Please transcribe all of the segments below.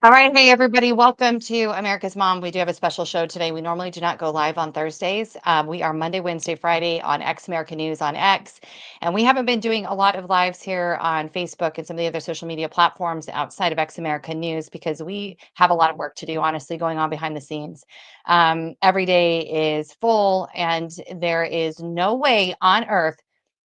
All right. Hey, everybody. Welcome to America's Mom. We do have a special show today. We normally do not go live on Thursdays. We are Monday, Wednesday, Friday on X America News on X. And we haven't been doing a lot of lives here on Facebook and some of the other social media platforms outside of X America News because we have a lot of work to do, honestly, going on behind the scenes. Every day is full, and there is no way on earth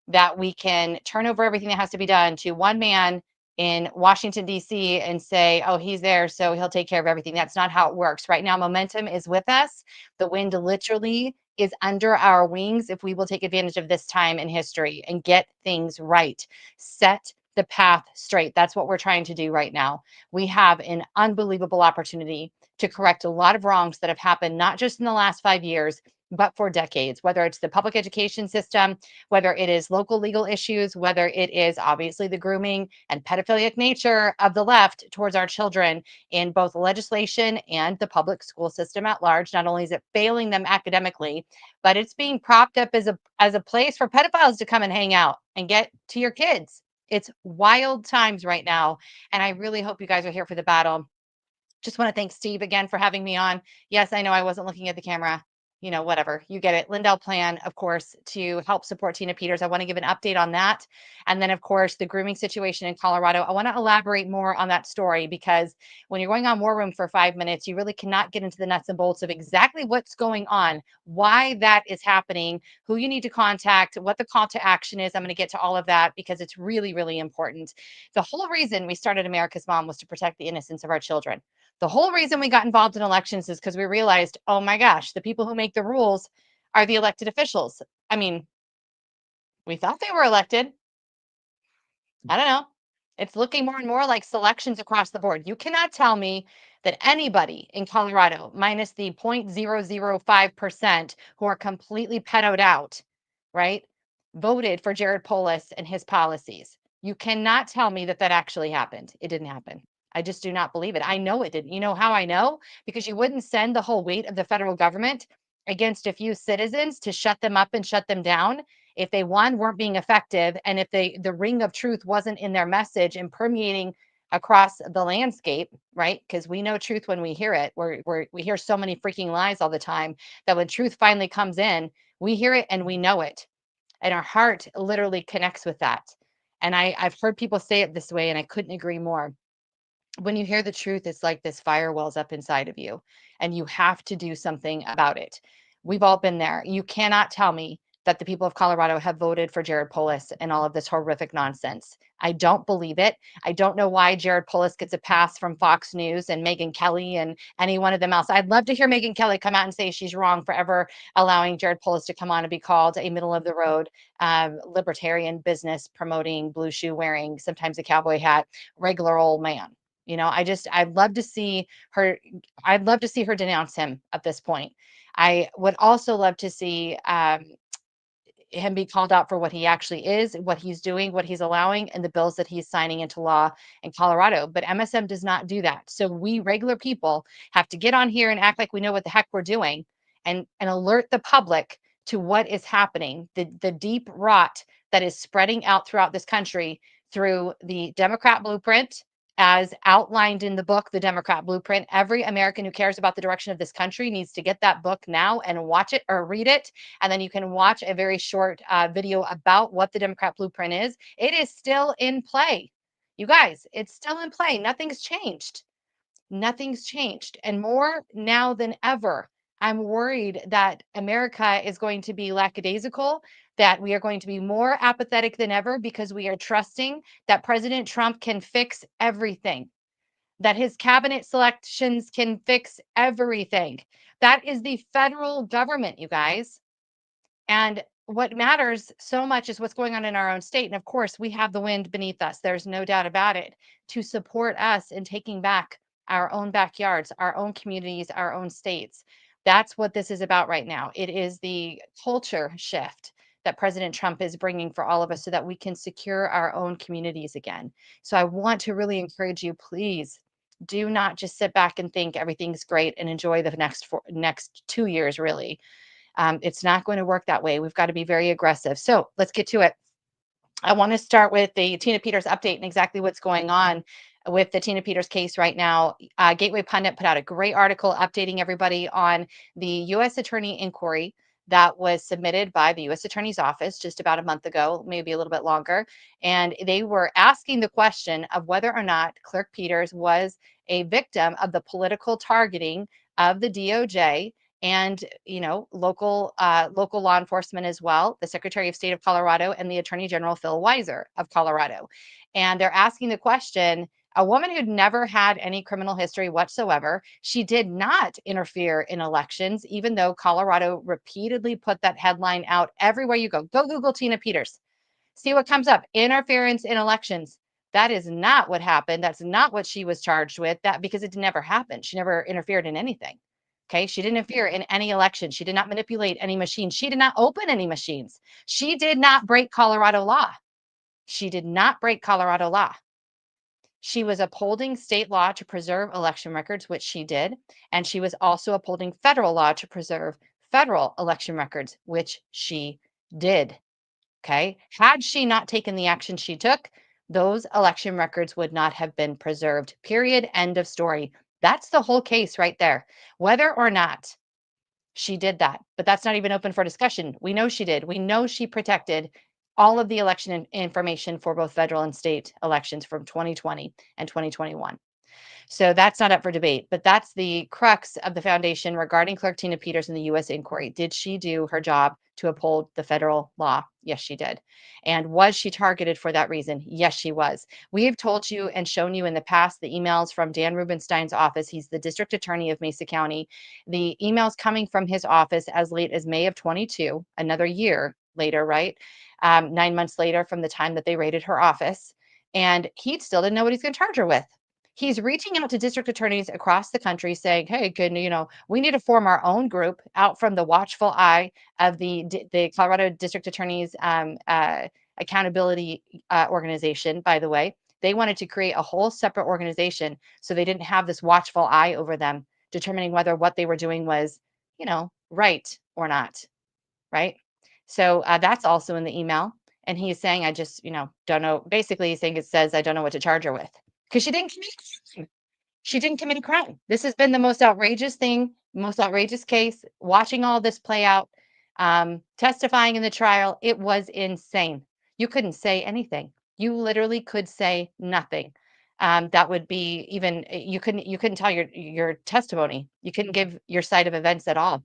that we can turn over everything that has to be done to one man in Washington, D.C., and say, oh, he's there, so he'll take care of everything. That's not how it works. Right now, momentum is with us. The wind literally is under our wings if we will take advantage of this time in history and get things right. Set the path straight. That's what we're trying to do right now. We have an unbelievable opportunity to correct a lot of wrongs that have happened, not just in the last 5 years, but for decades, whether it's the public education system, whether it is local legal issues, whether it is obviously the grooming and pedophilic nature of the left towards our children in both legislation and the public school system at large. Not only is it failing them academically, but it's being propped up as a place for pedophiles to come and hang out and get to your kids. It's wild times right now, and I really hope you guys are here for the battle. Just want to thank Steve again for having me on. Yes, I know I wasn't looking at the camera. Whatever. You get it. Lindell Plan, of course, to help support Tina Peters. I want to give an update on that. And then, of course, the grooming situation in Colorado. I want to elaborate more on that story because when you're going on War Room for 5 minutes, you really cannot get into the nuts and bolts of exactly what's going on, why that is happening, who you need to contact, what the call to action is. I'm going to get to all of that because it's really, really important. The whole reason we started America's Mom was to protect the innocence of our children. The whole reason we got involved in elections is because we realized, oh my gosh, the people who make the rules are the elected officials. I mean, we thought they were elected. I don't know. It's looking more and more like selections across the board. You cannot tell me that anybody in Colorado, minus the 0.005% who are completely pedoed out, right, voted for Jared Polis and his policies. You cannot tell me that that actually happened. It didn't happen. I just do not believe it. I know it didn't. You know how I know? Because you wouldn't send the whole weight of the federal government against a few citizens to shut them up and shut them down if they one weren't being effective, and if the ring of truth wasn't in their message and permeating across the landscape, right? Because we know truth when we hear it. We hear so many freaking lies all the time that when truth finally comes in, we hear it and we know it, and our heart literally connects with that. And I've heard people say it this way, and I couldn't agree more. When you hear the truth, it's like this fire wells up inside of you, and you have to do something about it. We've all been there. You cannot tell me that the people of Colorado have voted for Jared Polis and all of this horrific nonsense. I don't believe it. I don't know why Jared Polis gets a pass from Fox News and Megyn Kelly and any one of them else. I'd love to hear Megyn Kelly come out and say she's wrong for ever allowing Jared Polis to come on and be called a middle of the road libertarian business promoting blue shoe wearing, sometimes a cowboy hat, regular old man. I'd love to see her denounce him at this point. I would also love to see him be called out for what he actually is, what he's doing, what he's allowing, and the bills that he's signing into law in Colorado. But MSM does not do that. So we regular people have to get on here and act like we know what the heck we're doing, and alert the public to what is happening, the deep rot that is spreading out throughout this country through the Democrat blueprint as outlined in the book, The Democrat Blueprint. Every American who cares about the direction of this country needs to get that book now and watch it or read it. And then you can watch a very short video about what the Democrat Blueprint is. It is still in play. You guys, it's still in play. Nothing's changed. Nothing's changed. And more now than ever, I'm worried that America is going to be lackadaisical, that we are going to be more apathetic than ever because we are trusting that President Trump can fix everything, that his cabinet selections can fix everything. That is the federal government, you guys. And what matters so much is what's going on in our own state. And of course, we have the wind beneath us. There's no doubt about it to support us in taking back our own backyards, our own communities, our own states. That's what this is about right now. It is the culture shift that President Trump is bringing for all of us so that we can secure our own communities again. So I want to really encourage you, please do not just sit back and think everything's great and enjoy the next 2 years, really. It's not going to work that way. We've got to be very aggressive. So let's get to it. I want to start with the Tina Peters update and exactly what's going on with the Tina Peters case right now. Gateway Pundit put out a great article updating everybody on the U.S. Attorney inquiry that was submitted by the U.S. Attorney's Office just about a month ago, maybe a little bit longer. And they were asking the question of whether or not Clerk Peters was a victim of the political targeting of the DOJ and local law enforcement as well, the Secretary of State of Colorado and the Attorney General Phil Weiser of Colorado. And they're asking the question, a woman who'd never had any criminal history whatsoever, she did not interfere in elections, even though Colorado repeatedly put that headline out everywhere you go. Go Google Tina Peters. See what comes up. Interference in elections. That is not what happened. That's not what she was charged with. That because it never happened. She never interfered in anything. Okay. She didn't interfere in any election. She did not manipulate any machines. She did not open any machines. She did not break Colorado law. She did not break Colorado law. She was upholding state law to preserve election records, which she did. And she was also upholding federal law to preserve federal election records, which she did. Okay. Had she not taken the action she took, those election records would not have been preserved. Period. End of story. That's the whole case right there. Whether or not she did that, but that's not even open for discussion. We know she did. We know she protected all of the election information for both federal and state elections from 2020 and 2021. So that's not up for debate, but that's the crux of the foundation regarding Clerk Tina Peters and the U.S. inquiry. Did she do her job to uphold the federal law? Yes, she did. And was she targeted for that reason? Yes, she was. We have told you and shown you in the past the emails from Dan Rubenstein's office. He's the district attorney of Mesa County. The emails coming from his office as late as May of 22, another year later, right? 9 months later from the time that they raided her office. And he still didn't know what he's going to charge her with. He's reaching out to district attorneys across the country saying, "Hey, we need to form our own group out from the watchful eye of the Colorado District Attorney's accountability organization." By the way, they wanted to create a whole separate organization so they didn't have this watchful eye over them, determining whether what they were doing was, right or not, right? So that's also in the email. And he's saying, "I just, don't know." Basically, he's saying it says, "I don't know what to charge her with." Because she didn't commit a crime. This has been the most outrageous thing, most outrageous case. Watching all this play out, testifying in the trial, it was insane. You couldn't say anything. You literally could say nothing. That would be even you couldn't tell your testimony. You couldn't give your side of events at all.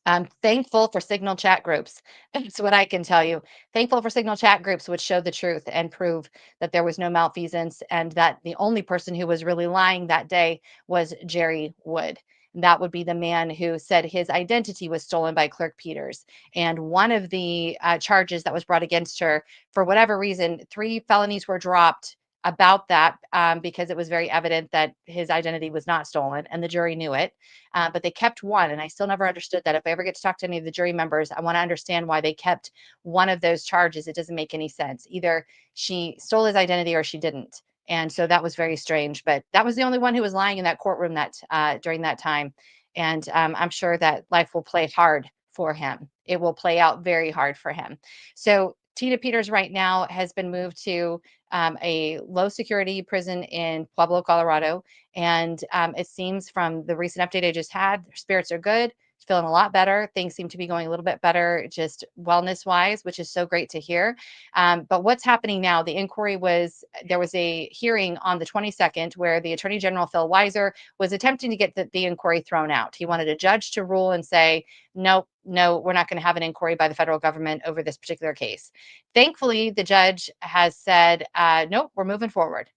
I'm thankful for Signal chat groups. That's what I can tell you. Thankful for Signal chat groups, which show the truth and prove that there was no malfeasance and that the only person who was really lying that day was Jerry Wood. That would be the man who said his identity was stolen by Clerk Peters. And one of the charges that was brought against her, for whatever reason, 3 felonies were dropped about that because it was very evident that his identity was not stolen and the jury knew it. But they kept one. And I still never understood that. If I ever get to talk to any of the jury members, I want to understand why they kept one of those charges. It doesn't make any sense. Either she stole his identity or she didn't. And so that was very strange. But that was the only one who was lying in that courtroom that during that time. And I'm sure that life will play hard for him. It will play out very hard for him. So Tina Peters right now has been moved to a low security prison in Pueblo, Colorado. And it seems from the recent update I just had, their spirits are good. She's feeling a lot better. Things seem to be going a little bit better, just wellness wise, which is so great to hear. But what's happening now? There was a hearing on the 22nd where the Attorney General Phil Weiser was attempting to get the inquiry thrown out. He wanted a judge to rule and say, nope, no, we're not going to have an inquiry by the federal government over this particular case. Thankfully, the judge has said, nope, we're moving forward.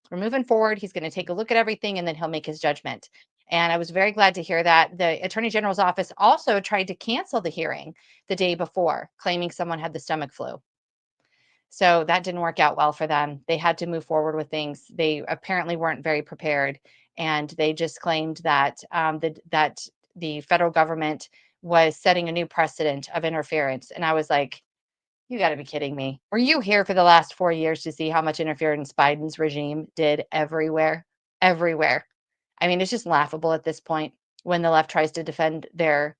We're moving forward. He's going to take a look at everything and then he'll make his judgment. And I was very glad to hear that. The Attorney General's office also tried to cancel the hearing the day before, claiming someone had the stomach flu. So that didn't work out well for them. They had to move forward with things. They apparently weren't very prepared, and they just claimed that that the federal government was setting a new precedent of interference. And I was like, you got to be kidding me. Were you here for the last 4 years to see how much interference Biden's regime did everywhere? Everywhere. I mean, it's just laughable at this point when the left tries to defend their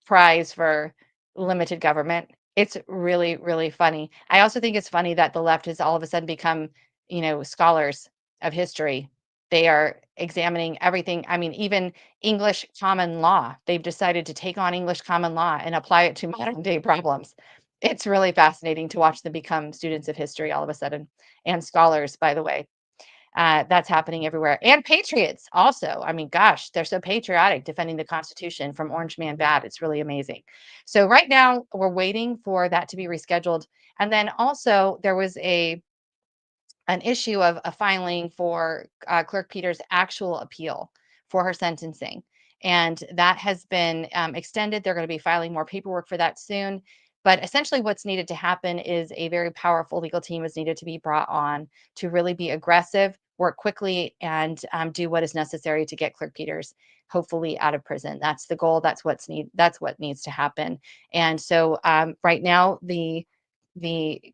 prize for limited government. It's really, really funny. I also think it's funny that the left has all of a sudden become, scholars of history. They are examining everything. I mean, even English common law. They've decided to take on English common law and apply it to modern day problems. It's really fascinating to watch them become students of history all of a sudden, and scholars, by the way. That's happening everywhere. And patriots also. I mean, gosh, they're so patriotic defending the Constitution from Orange Man Bad. It's really amazing. So right now we're waiting for that to be rescheduled. And then also there was an issue of a filing for Clerk Peters' actual appeal for her sentencing. And that has been extended. They're going to be filing more paperwork for that soon. But essentially, what's needed to happen is a very powerful legal team is needed to be brought on to really be aggressive, work quickly, and do what is necessary to get Clerk Peters hopefully out of prison. That's the goal. That's what needs to happen. And so right now, the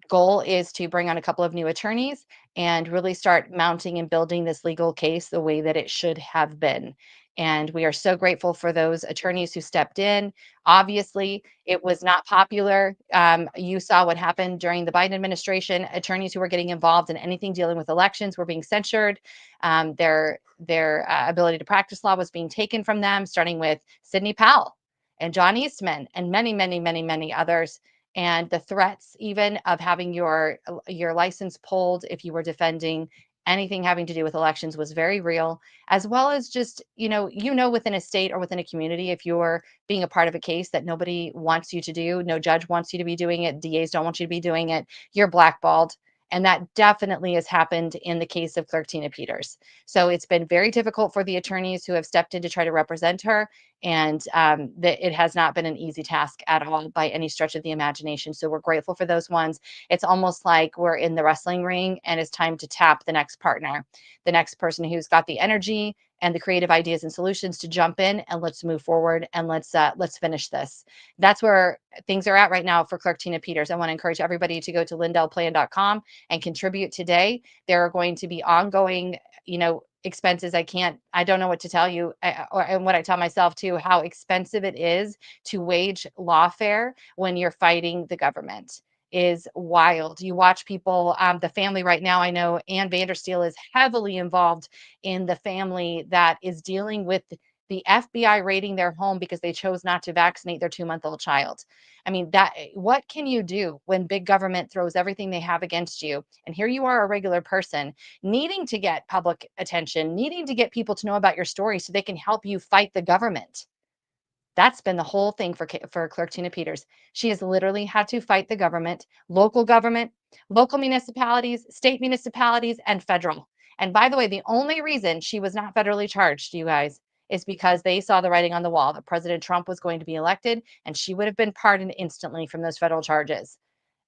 goal is to bring on a couple of new attorneys and really start mounting and building this legal case the way that it should have been. And we are so grateful for those attorneys who stepped in. Obviously, it was not popular. You saw what happened during the Biden administration. Attorneys who were getting involved in anything dealing with elections were being censured. Their ability to practice law was being taken from them, starting with Sidney Powell and John Eastman and many, many, many, many others, and the threats even of having your license pulled if you were defending anything having to do with elections was very real, as well as just within a state or within a community, if you're being a part of a case that nobody wants you to do, no judge wants you to be doing it, DAs don't want you to be doing it, you're blackballed. And that definitely has happened in the case of Clerk Tina Peters. So it's been very difficult for the attorneys who have stepped in to try to represent her, and that it has not been an easy task at all by any stretch of the imagination. So we're grateful for those ones. It's almost like we're in the wrestling ring and it's time to tap the next partner, the next person who's got the energy and the creative ideas and solutions to jump in, and let's move forward, and let's finish this. That's where things are at right now for Clerk Tina Peters. I want to encourage everybody to go to lindellplan.com and contribute today. There are going to be ongoing, expenses. I don't know what to tell you, and what I tell myself too, how expensive it is to wage lawfare when you're fighting the government is wild. You watch people, the family right now, I know Ann Vandersteel is heavily involved in the family that is dealing with the FBI raiding their home because they chose not to vaccinate their 2-month-old child. I mean, what can you do when big government throws everything they have against you? And here you are, a regular person, needing to get public attention, needing to get people to know about your story so they can help you fight the government. That's been the whole thing for Clerk Tina Peters. She has literally had to fight the government, local municipalities, state municipalities, and federal. And by the way, the only reason she was not federally charged, you guys, is because they saw the writing on the wall that President Trump was going to be elected, and she would have been pardoned instantly from those federal charges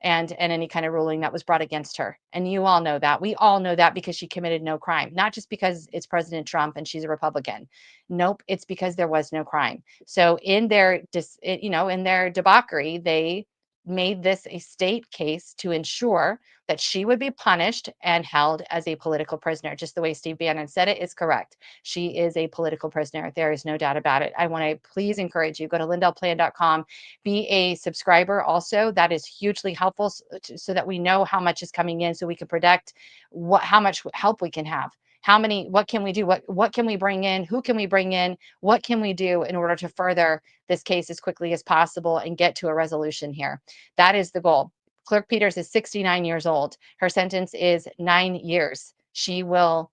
and any kind of ruling that was brought against her. And you all know that. We all know that because she committed no crime, not just because it's President Trump and she's a Republican. Nope, it's because there was no crime. So in their in their debauchery, they made this a state case to ensure that she would be punished and held as a political prisoner. Just the way Steve Bannon said it is correct. She is a political prisoner. There is no doubt about it. I want to please encourage you, go to lindellplan.com, be a subscriber also. That is hugely helpful so that we know how much is coming in so we can predict how much help we can have. What can we do? What can we bring in? Who can we bring in? What can we do in order to further this case as quickly as possible and get to a resolution here? That is the goal. Clerk Peters is 69 years old. Her sentence is 9 years. She's a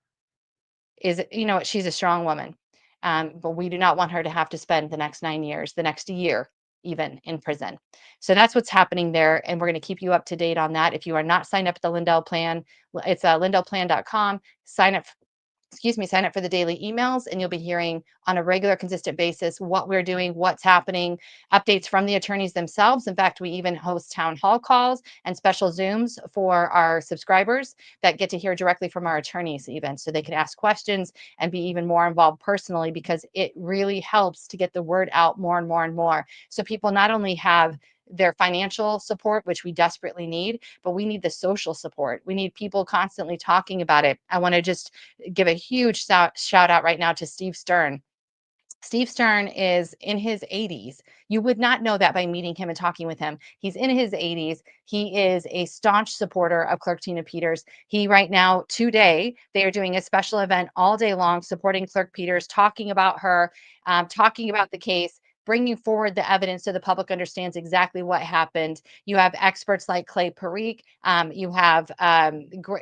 strong woman. But we do not want her to have to spend the next 9 years, the next year, even in prison. So that's what's happening there. And we're going to keep you up to date on that. If you are not signed up at the Lindell Plan, it's lindellplan.com. Sign up for the daily emails, and you'll be hearing on a regular, consistent basis what we're doing, what's happening, updates from the attorneys themselves. In fact, we even host town hall calls and special Zooms for our subscribers that get to hear directly from our attorneys, even so they can ask questions and be even more involved personally, because it really helps to get the word out more and more and more. So people not only have their financial support, which we desperately need, but we need the social support. We need people constantly talking about it. I want to just give a huge shout out right now to Steve Stern. Steve Stern is in his 80s. You would not know that by meeting him and talking with him. He's in his 80s. He is a staunch supporter of Clerk Tina Peters. He right now, today, they are doing a special event all day long supporting Clerk Peters, talking about her, talking about the case, bringing forward the evidence so the public understands exactly what happened. You have experts like Clay Parikh. You have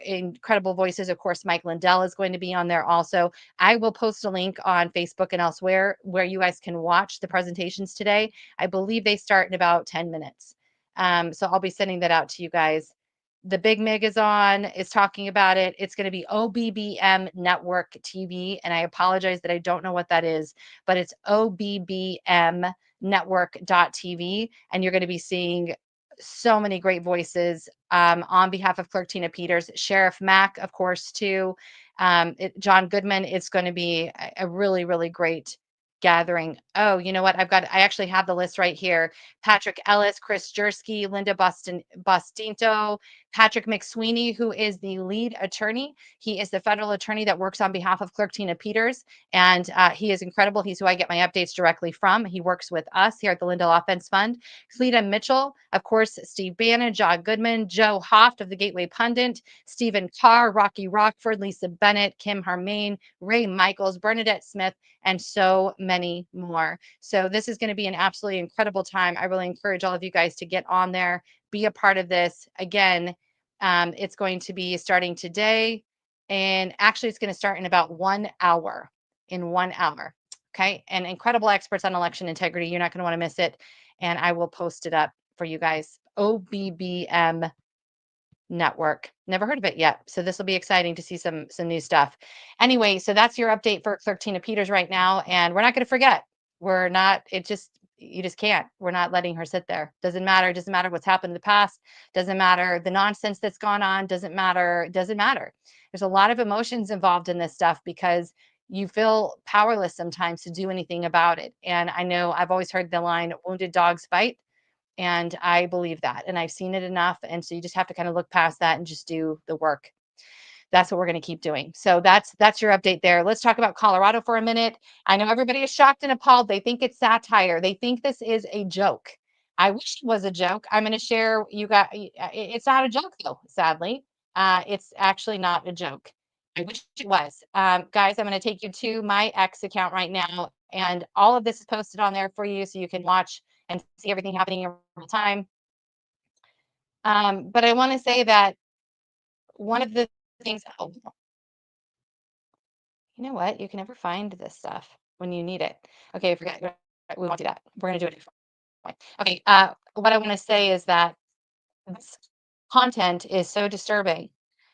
incredible voices. Of course, Mike Lindell is going to be on there also. I will post a link on Facebook and elsewhere where you guys can watch the presentations today. I believe they start in about 10 minutes. So I'll be sending that out to you guys. The Big Mig is talking about it. It's going to be OBBM Network TV. And I apologize that I don't know what that is, but it's OBBM Network.tv. And you're going to be seeing so many great voices on behalf of Clerk Tina Peters, Sheriff Mack, of course, too. John Goodman. It's going to be a really, really great gathering. Oh, you know what? I actually have the list right here. Patrick Ellis, Chris Jersky, Linda Bustinto, Patrick McSweeney, who is the lead attorney. He is the federal attorney that works on behalf of Clerk Tina Peters, and he is incredible. He's who I get my updates directly from. He works with us here at the Lindell Offense Fund. Cleta Mitchell, of course, Steve Bannon, John Goodman, Joe Hoft of the Gateway Pundit, Stephen Carr, Rocky Rockford, Lisa Bennett, Kim Harmain, Ray Michaels, Bernadette Smith, and so many more. So this is going to be an absolutely incredible time. I really encourage all of you guys to get on there, be a part of this. Again, it's going to be starting today, and actually it's going to start in about 1 hour. In 1 hour. Okay. And incredible experts on election integrity. You're not going to want to miss it. And I will post it up for you guys. OBBM Network. Never heard of it yet. So this will be exciting to see some new stuff. Anyway, so that's your update for Clerk Tina Peters right now. And we're not going to forget. We're not, it just, you just can't. We're not letting her sit there. Doesn't matter. Doesn't matter what's happened in the past. Doesn't matter the nonsense that's gone on. Doesn't matter. Doesn't matter. There's a lot of emotions involved in this stuff because you feel powerless sometimes to do anything about it. And I know I've always heard the line, wounded dogs fight. And I believe that. And I've seen it enough. And so you just have to kind of look past that and just do the work. That's what we're going to keep doing. So that's your update there. Let's talk about Colorado for a minute. I know everybody is shocked and appalled. They think it's satire. They think this is a joke. I wish it was a joke. I'm going to share you got it's not a joke though, sadly. It's actually not a joke. I wish it was. Guys, I'm going to take you to my X account right now, and all of this is posted on there for you so you can watch and see everything happening in real time. But I want to say that one of the things, oh, you know what? You can never find this stuff when you need it. Okay, forget. We won't do that. We're going to do it a different way. Okay, what I want to say is that this content is so disturbing.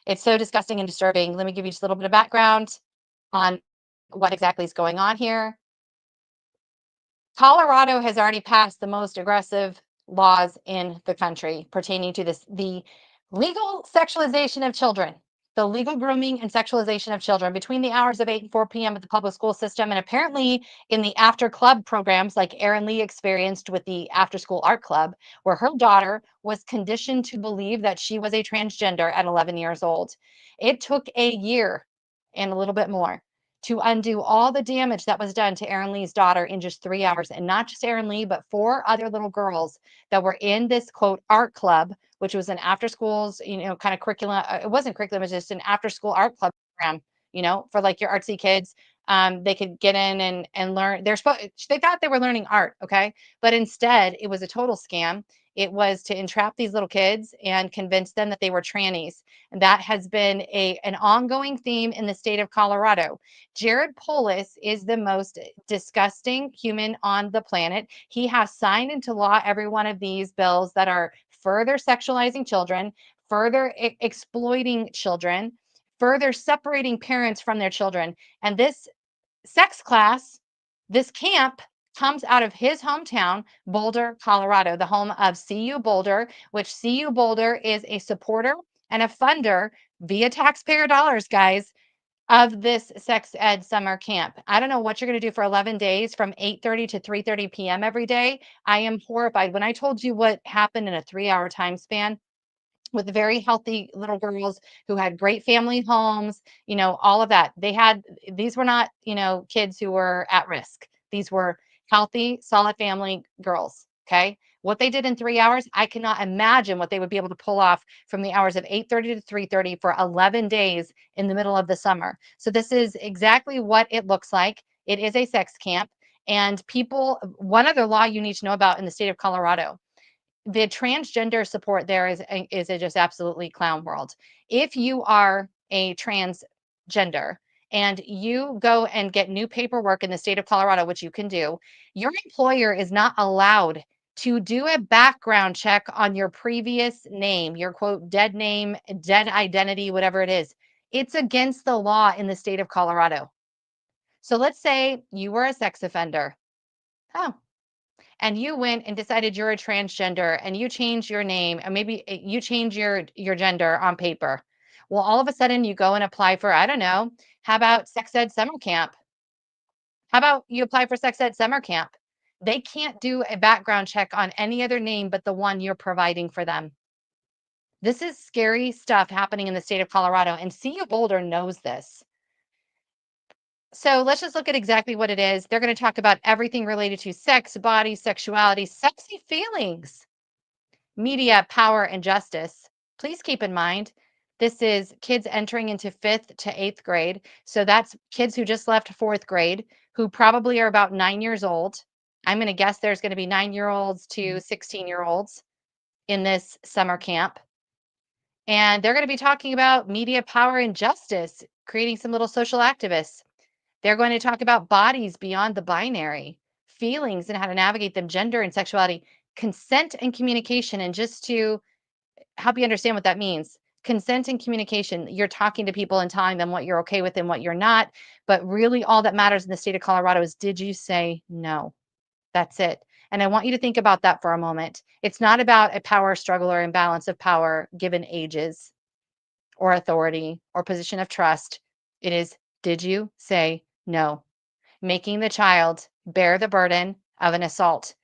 It's so disgusting and disturbing. Let me give you just a little bit of background on what exactly is going on here. Colorado has already passed the most aggressive laws in the country pertaining to the legal sexualization of children, the legal grooming and sexualization of children between the hours of 8 and 4 p.m. at the public school system, and apparently in the after club programs like Erin Lee experienced with the after school art club, where her daughter was conditioned to believe that she was a transgender at 11 years old. It took a year and a little bit more to undo all the damage that was done to Erin Lee's daughter in just 3 hours. And not just Erin Lee, but four other little girls that were in this quote art club, which was an after schools, kind of curriculum. It wasn't curriculum, it was just an after school art club program, for like your artsy kids. They could get in and learn. They thought they were learning art, okay? But instead, it was a total scam. It was to entrap these little kids and convince them that they were trannies. And that has been an ongoing theme in the state of Colorado. Jared Polis is the most disgusting human on the planet. He has signed into law every one of these bills that are further sexualizing children, further exploiting children, further separating parents from their children. And this sex class, this camp, comes out of his hometown, Boulder, Colorado, the home of CU Boulder, which CU Boulder is a supporter and a funder via taxpayer dollars, guys, of this sex ed summer camp. I don't know what you're going to do for 11 days from 8:30 to 3:30 p.m. every day. I am horrified. When I told you what happened in a 3-hour time span with very healthy little girls who had great family homes, all of that. These were not, kids who were at risk. These were healthy, solid family girls. Okay. What they did in 3 hours, I cannot imagine what they would be able to pull off from the hours of 8:30 to 3:30 for 11 days in the middle of the summer. So this is exactly what it looks like. It is a sex camp. And people, one other law you need to know about in the state of Colorado, the transgender support there is a just absolutely clown world. If you are a transgender and you go and get new paperwork in the state of Colorado, which you can do, your employer is not allowed to do a background check on your previous name, your quote dead name, dead identity, whatever it is. It's against the law in the state of Colorado. So let's say you were a sex offender. Oh, and you went and decided you're a transgender and you change your name and maybe you change your gender on paper. Well, all of a sudden you go and apply for, I don't know, how about sex ed summer camp? How about you apply for sex ed summer camp? They can't do a background check on any other name but the one you're providing for them. This is scary stuff happening in the state of Colorado, and CU Boulder knows this. So let's just look at exactly what it is. They're going to talk about everything related to sex, body, sexuality, sexy feelings, media, power, and justice. Please keep in mind, this is kids entering into fifth to eighth grade. So that's kids who just left fourth grade, who probably are about 9 years old. I'm going to guess there's going to be 9 year olds to 16-year olds in this summer camp. And they're going to be talking about media, power, and justice, creating some little social activists. They're going to talk about bodies beyond the binary, feelings and how to navigate them, gender and sexuality, consent and communication. And just to help you understand what that means, consent and communication, you're talking to people and telling them what you're okay with and what you're not. But really, all that matters in the state of Colorado is, did you say no? That's it. And I want you to think about that for a moment. It's not about a power struggle or imbalance of power given ages or authority or position of trust. It is, did you say no? Making the child bear the burden of an assault.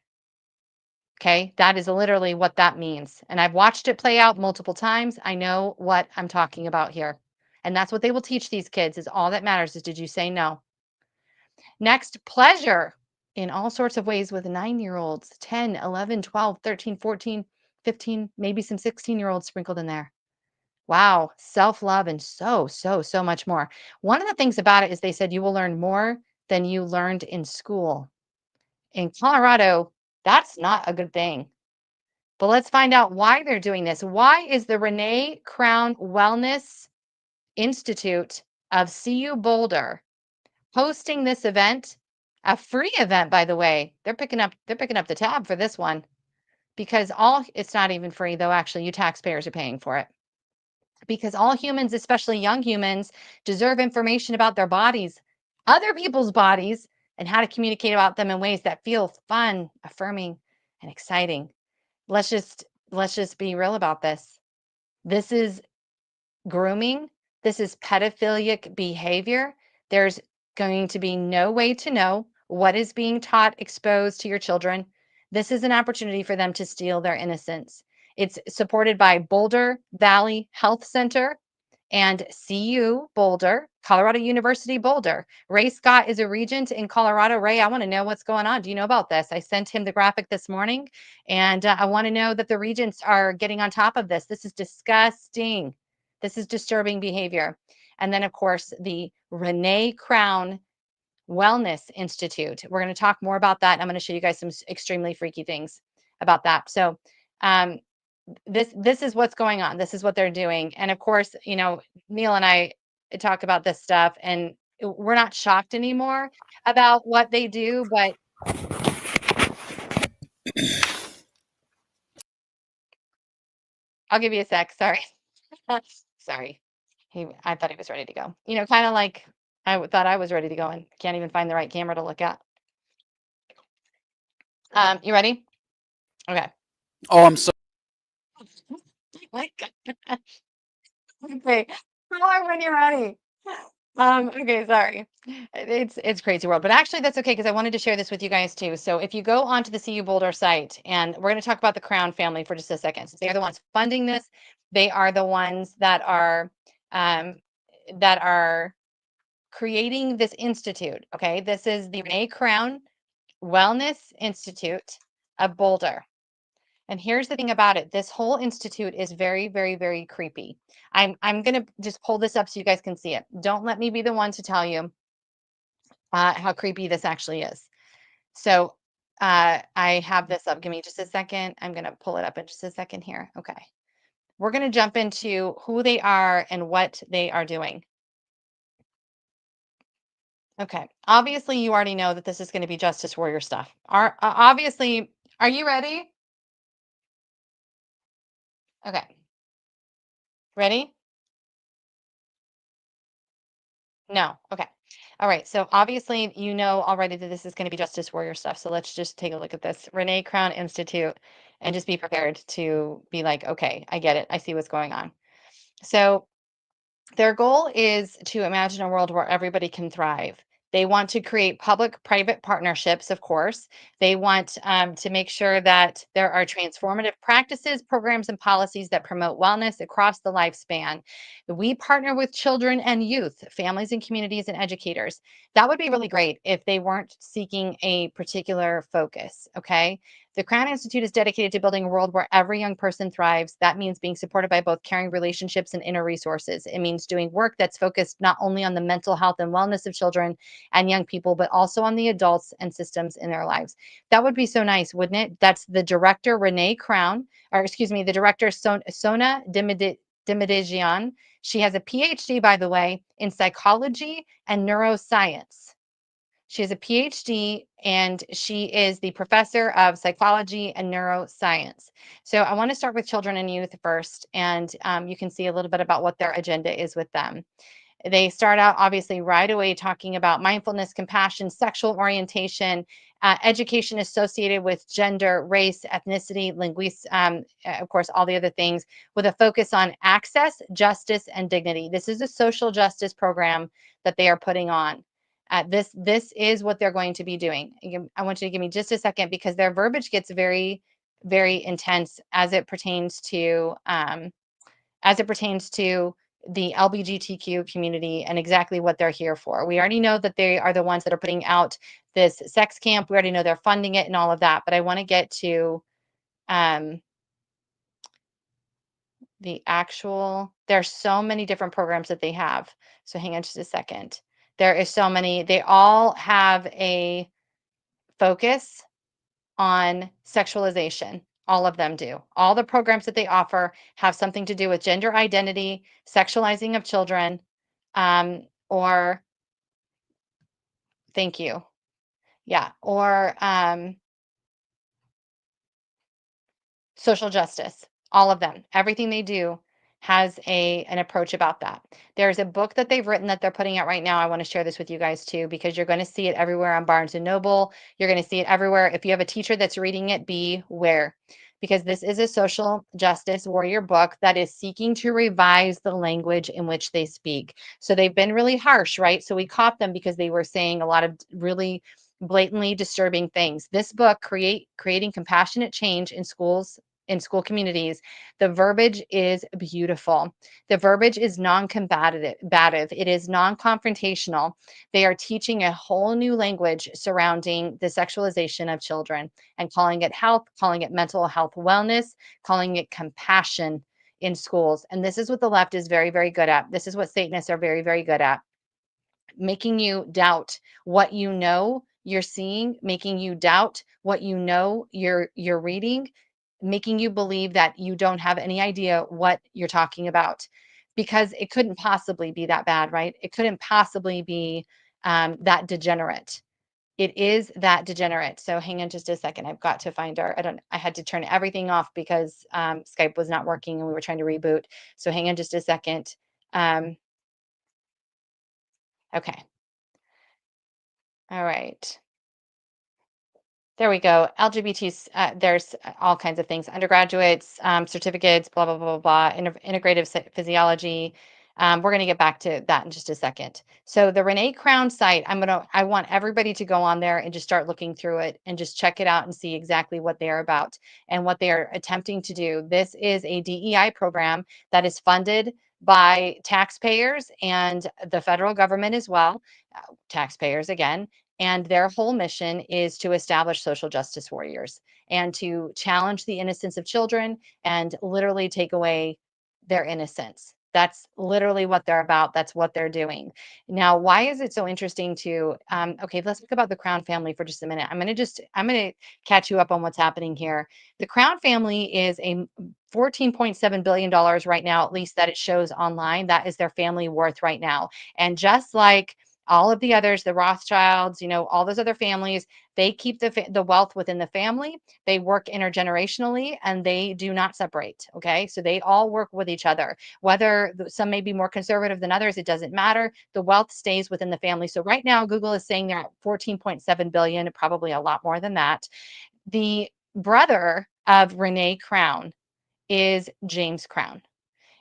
Okay, that is literally what that means. And I've watched it play out multiple times. I know what I'm talking about here. And that's what they will teach these kids, is all that matters is, did you say no? Next, pleasure in all sorts of ways with 9 year olds, 10, 11, 12, 13, 14, 15, maybe some 16-year-olds sprinkled in there. Wow, self love and so much more. One of the things about it is they said you will learn more than you learned in school. In Colorado, that's not a good thing. But let's find out why they're doing this. Why is the Renee Crown Wellness Institute of CU Boulder hosting this event? A free event, by the way. They're picking up the tab for this one, because all it's not even free though, actually, you taxpayers are paying for it. Because all humans, especially young humans, deserve information about their bodies, other people's bodies, and how to communicate about them in ways that feel fun, affirming, and exciting. Let's just be real about this. This is grooming. This is pedophilic behavior. There's going to be no way to know what is being taught, exposed to your children. This is an opportunity for them to steal their innocence. It's supported by Boulder Valley Health Center and CU Boulder, Colorado University Boulder. Ray Scott is a regent in Colorado. Ray, I want to know what's going on. Do you know about this? I sent him the graphic this morning, and I want to know that the regents are getting on top of this. This is disgusting. This is disturbing behavior. And then, of course, the Renee Crown Wellness Institute. We're going to talk more about that. I'm going to show you guys some extremely freaky things about that. So, um, this is what's going on. This is what they're doing. And of course, Neil and I talk about this stuff, and we're not shocked anymore about what they do, but I'll give you a sec. Sorry. Sorry. I thought he was ready to go. Kind of like thought I was ready to go and can't even find the right camera to look at. You ready? Okay. Oh, I'm so My God. Okay. Tell when you're ready. Okay, sorry. It's crazy world, but actually that's okay, because I wanted to share this with you guys too. So if you go onto the CU Boulder site, and we're going to talk about the Crown family for just a second. Since they're the ones funding this, they are the ones um, that are creating this institute. Okay, this is the Renee Crown Wellness Institute of Boulder. And here's the thing about it. This whole institute is very, very, very creepy. I'm gonna just pull this up so you guys can see it. Don't let me be the one to tell you how creepy this actually is. So I have this up. Give me just a second. I'm gonna pull it up in just a second here. Okay. We're gonna jump into who they are and what they are doing. Okay. Obviously, you already know that this is going to be Justice Warrior stuff. Obviously, are you ready? Okay. Ready? No. Okay. All right. So obviously, you know already that this is going to be Justice Warrior stuff. So let's just take a look at this. Renee Crown Institute and just be prepared to be like, okay, I get it. I see what's going on. So their goal is to imagine a world where everybody can thrive. They want to create public private partnerships, of course. They want to make sure that there are transformative practices, programs, and policies that promote wellness across the lifespan. We partner with children and youth, families and communities, and educators. That would be really great if they weren't seeking a particular focus. Okay. The Crown Institute is dedicated to building a world where every young person thrives. That means being supported by both caring relationships and inner resources. It means doing work that's focused not only on the mental health and wellness of children and young people, but also on the adults and systems in their lives. That would be so nice, wouldn't it? That's the director, Renee Crown, or excuse me, the director, Sona Dimidigian. She has a PhD, by the way, in psychology and neuroscience. She has a PhD and she is the professor of psychology and neuroscience. So I want to start with children and youth first, and you can see a little bit about what their agenda is with them. They start out obviously right away talking about mindfulness, compassion, sexual orientation, education associated with gender, race, ethnicity, linguistics, of course, all the other things, with a focus on access, justice, and dignity. This is a social justice program that they are putting on. This is what they're going to be doing. I want you to give me just a second because their verbiage gets very, very intense as it pertains to the LGBTQ community and exactly what they're here for. We already know that they are the ones that are putting out this sex camp. We already know they're funding it and all of that. But I want to get to um, the actual, there's so many different programs that they have. So hang on just a second. There is so many. They all have a focus on sexualization. All of them do. All the programs that they offer have something to do with gender identity, sexualizing of children, or thank you. Yeah, or social justice. All of them. Everything they do has an approach about that. There's a book that they've written that they're putting out right now. I want to share this with you guys too because you're going to see it everywhere on Barnes and Noble. You're going to see it everywhere. If you have a teacher that's reading it, beware because this is a social justice warrior book that is seeking to revise the language in which they speak. So they've been really harsh, right? So we caught them because they were saying a lot of really blatantly disturbing things. This book, Creating Compassionate Change in School Communities, the verbiage is beautiful. The verbiage is non-combative, it is non-confrontational. They are teaching a whole new language surrounding the sexualization of children and calling it health, calling it mental health wellness, calling it compassion in schools. And this is what the left is very, very good at. This is what Satanists are very, very good at, making you doubt what you know you're seeing, making you doubt what you know you're reading, making you believe that you don't have any idea what you're talking about because it couldn't possibly be that bad, right? It couldn't possibly be that degenerate. It is that degenerate. So hang on just a second. I've got to find I had to turn everything off because Skype was not working and we were trying to reboot. So hang on just a second. Um, okay. All right. There we go. LGBTs, there's all kinds of things, undergraduates, certificates, blah, blah, blah, blah, blah, integrative physiology. We're going to get back to that in just a second. So the Renee Crown site, I want everybody to go on there and just start looking through it and just check it out and see exactly what they are about and what they are attempting to do. This is a DEI program that is funded by taxpayers and the federal government as well, taxpayers again, And their whole mission is to establish social justice warriors and to challenge the innocence of children and literally take away their innocence. That's literally what they're about. That's what they're doing. Now, why is it so interesting to, okay, let's talk about the Crown family for just a minute. I'm going to catch you up on what's happening here. The Crown family is a $14.7 billion dollars right now, at least that it shows online. That is their family worth right now. And just like all of the others, the Rothschilds, all those other families, they keep the wealth within the family. They work intergenerationally and they do not separate. Okay. So they all work with each other. Whether some may be more conservative than others, it doesn't matter. The wealth stays within the family. So right now, Google is saying they're at 14.7 billion, probably a lot more than that. The brother of Renee Crown is James Crown.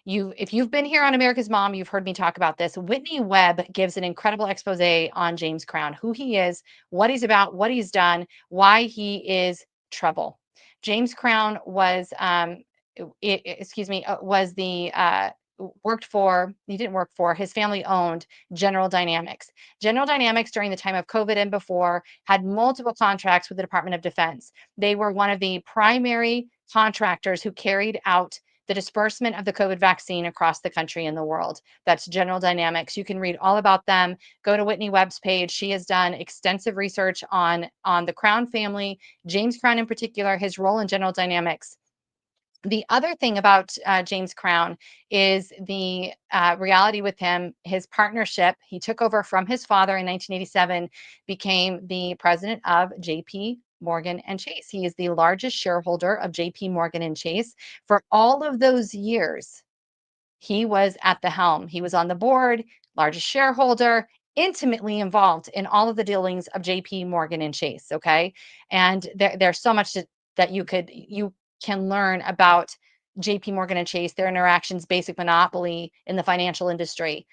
If you've been here on America's Mom, you've heard me talk about this. Whitney Webb gives an incredible expose on James Crown, who he is, what he's about, what he's done, why he is trouble. James Crown was, excuse me, was the worked for, he didn't work for, his family owned General Dynamics. General Dynamics during the time of COVID and before had multiple contracts with the Department of Defense. They were one of the primary contractors who carried out the disbursement of the COVID vaccine across the country and the world. That's General Dynamics. You can read all about them. Go to Whitney Webb's page. She has done extensive research on the Crown family, James Crown in particular, his role in General Dynamics. The other thing about James Crown is the reality with him, his partnership. He took over from his father in 1987, became the president of JP Morgan and Chase. He is the largest shareholder of JP Morgan and Chase. For all of those years, he was at the helm. He was on the board, largest shareholder, intimately involved in all of the dealings of JP Morgan and Chase. Okay. And there's so much that you can learn about JP Morgan and Chase, their interactions, basic monopoly in the financial industry.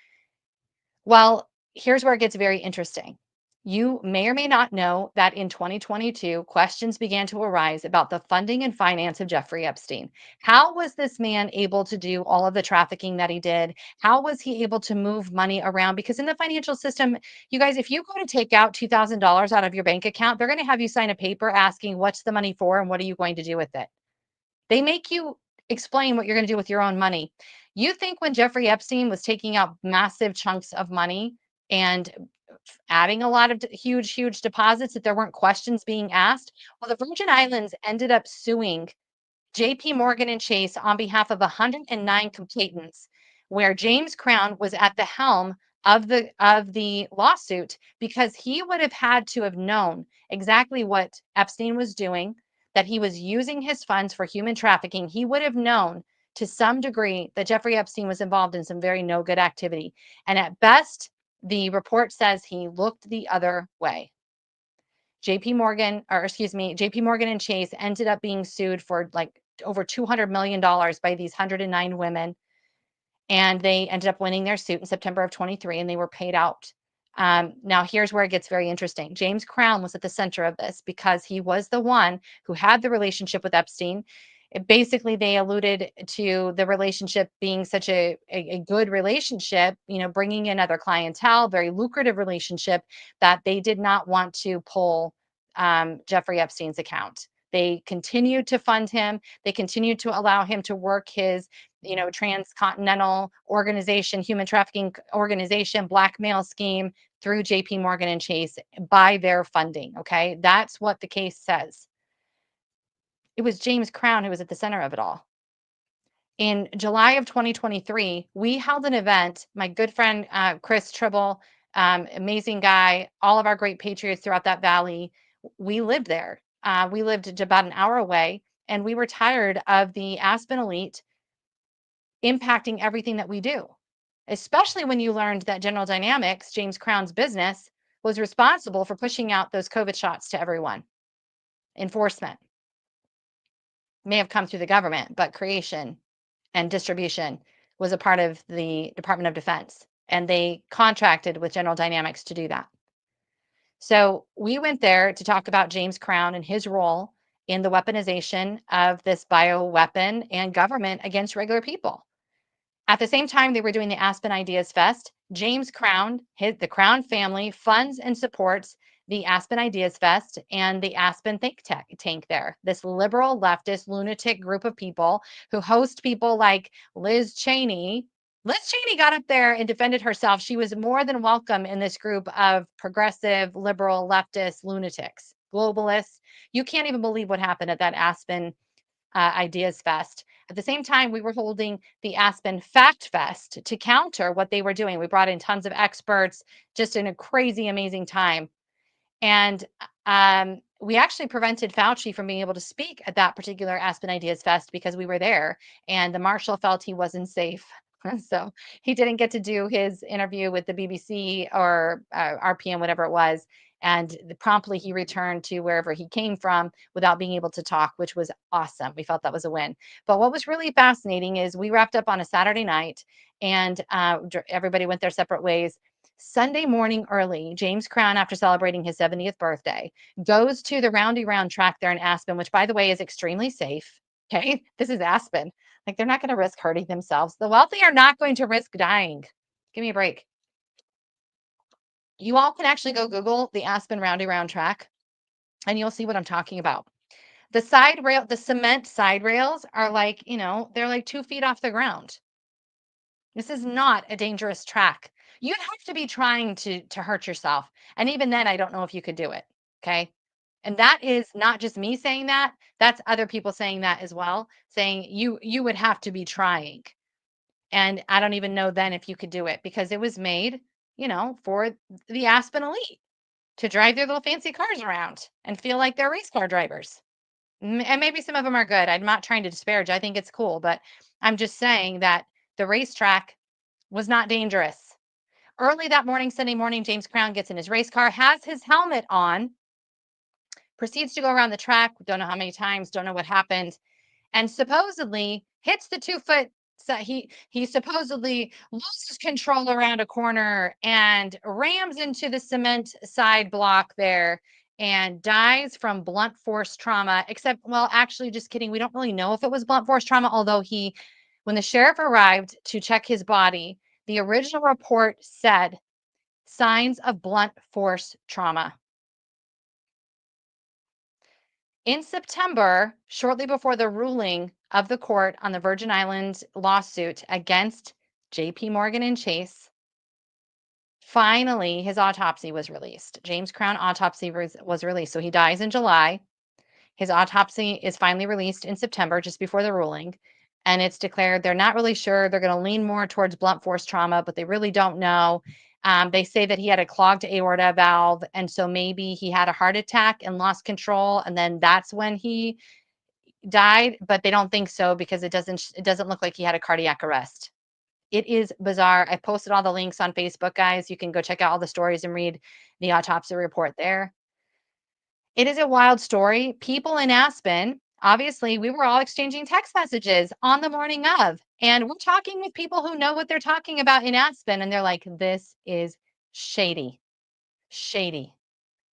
Well, here's where it gets very interesting. You may or may not know that in 2022, questions began to arise about the funding and finance of Jeffrey Epstein. How was this man able to do all of the trafficking that he did? How was he able to move money around? Because in the financial system, you guys, if you go to take out $2,000 out of your bank account, they're going to have you sign a paper asking what's the money for and what are you going to do with it? They make you explain what you're going to do with your own money. You think when Jeffrey Epstein was taking out massive chunks of money and adding a lot of huge, huge deposits that there weren't questions being asked? Well, the Virgin Islands ended up suing JP Morgan and Chase on behalf of 109 complainants, where James Crown was at the helm of the lawsuit because he would have had to have known exactly what Epstein was doing, that he was using his funds for human trafficking. He would have known to some degree that Jeffrey Epstein was involved in some very no good activity. And at best, the report says he looked the other way. JP Morgan, or excuse me, JP Morgan and Chase ended up being sued for like over $200 million by these 109 women. And they ended up winning their suit in September of 23 and they were paid out. Now, here's where it gets very interesting. James Crown was at the center of this because he was the one who had the relationship with Epstein. Basically, they alluded to the relationship being such a good relationship, bringing in other clientele, very lucrative relationship, that they did not want to pull Jeffrey Epstein's account. They continued to fund him. They continued to allow him to work his transcontinental organization, human trafficking organization, blackmail scheme through JP Morgan and Chase by their funding. Okay. That's what the case says. It was James Crown who was at the center of it all. In July of 2023, we held an event. My good friend, Chris Tribble, amazing guy, all of our great patriots throughout that valley, we lived there. We lived about an hour away, and we were tired of the Aspen elite impacting everything that we do, especially when you learned that General Dynamics, James Crown's business, was responsible for pushing out those COVID shots to everyone. Enforcement may have come through the government, but creation and distribution was a part of the Department of Defense, and they contracted with General Dynamics to do that. So we went there to talk about James Crown and his role in the weaponization of this bioweapon and government against regular people. At the same time, they were doing the Aspen Ideas Fest. James Crown, the Crown family, funds and supports the Aspen Ideas Fest and the Aspen Think Tank there. This liberal leftist lunatic group of people who host people like Liz Cheney. Liz Cheney got up there and defended herself. She was more than welcome in this group of progressive, liberal, leftist lunatics, globalists. You can't even believe what happened at that Aspen Ideas Fest. At the same time, we were holding the Aspen Fact Fest to counter what they were doing. We brought in tons of experts, just in a crazy, amazing time. And we actually prevented Fauci from being able to speak at that particular Aspen Ideas Fest because we were there, and the marshal felt he wasn't safe. So he didn't get to do his interview with the BBC or RPM, whatever it was. And promptly he returned to wherever he came from without being able to talk, which was awesome. We felt that was a win. But what was really fascinating is we wrapped up on a Saturday night and everybody went their separate ways. Sunday morning early, James Crown, after celebrating his 70th birthday, goes to the Roundy Round track there in Aspen, which, by the way, is extremely safe. Okay. This is Aspen. Like, they're not going to risk hurting themselves. The wealthy are not going to risk dying. Give me a break. You all can actually go Google the Aspen Roundy Round track and you'll see what I'm talking about. The side rail, the cement side rails are like, they're like 2 feet off the ground. This is not a dangerous track. You'd have to be trying to hurt yourself. And even then, I don't know if you could do it. Okay. And that is not just me saying that. That's other people saying that as well, saying you would have to be trying. And I don't even know then if you could do it because it was made, for the Aspen elite to drive their little fancy cars around and feel like they're race car drivers. And maybe some of them are good. I'm not trying to disparage. I think it's cool, but I'm just saying that the racetrack was not dangerous. Early that morning, Sunday morning, James Crown gets in his race car, has his helmet on, proceeds to go around the track. Don't know how many times, don't know what happened, and supposedly hits the 2 foot. So he supposedly loses control around a corner and rams into the cement side block there and dies from blunt force trauma. Except, well, actually, just kidding. We don't really know if it was blunt force trauma, although when the sheriff arrived to check his body, the original report said signs of blunt force trauma. In September, shortly before the ruling of the court on the Virgin Islands lawsuit against JP Morgan and Chase, finally his autopsy was released. James Crown autopsy was released. So he dies in July. His autopsy is finally released in September, just before the ruling. And it's declared they're not really sure. They're going to lean more towards blunt force trauma, but they really don't know. They say that he had a clogged aorta valve. And so maybe he had a heart attack and lost control. And then that's when he died, but they don't think so because it doesn't look like he had a cardiac arrest. It is bizarre. I posted all the links on Facebook, guys. You can go check out all the stories and read the autopsy report there. It is a wild story. People in Aspen, obviously, we were all exchanging text messages on the morning of, and we're talking with people who know what they're talking about in Aspen, and they're like, this is shady, shady.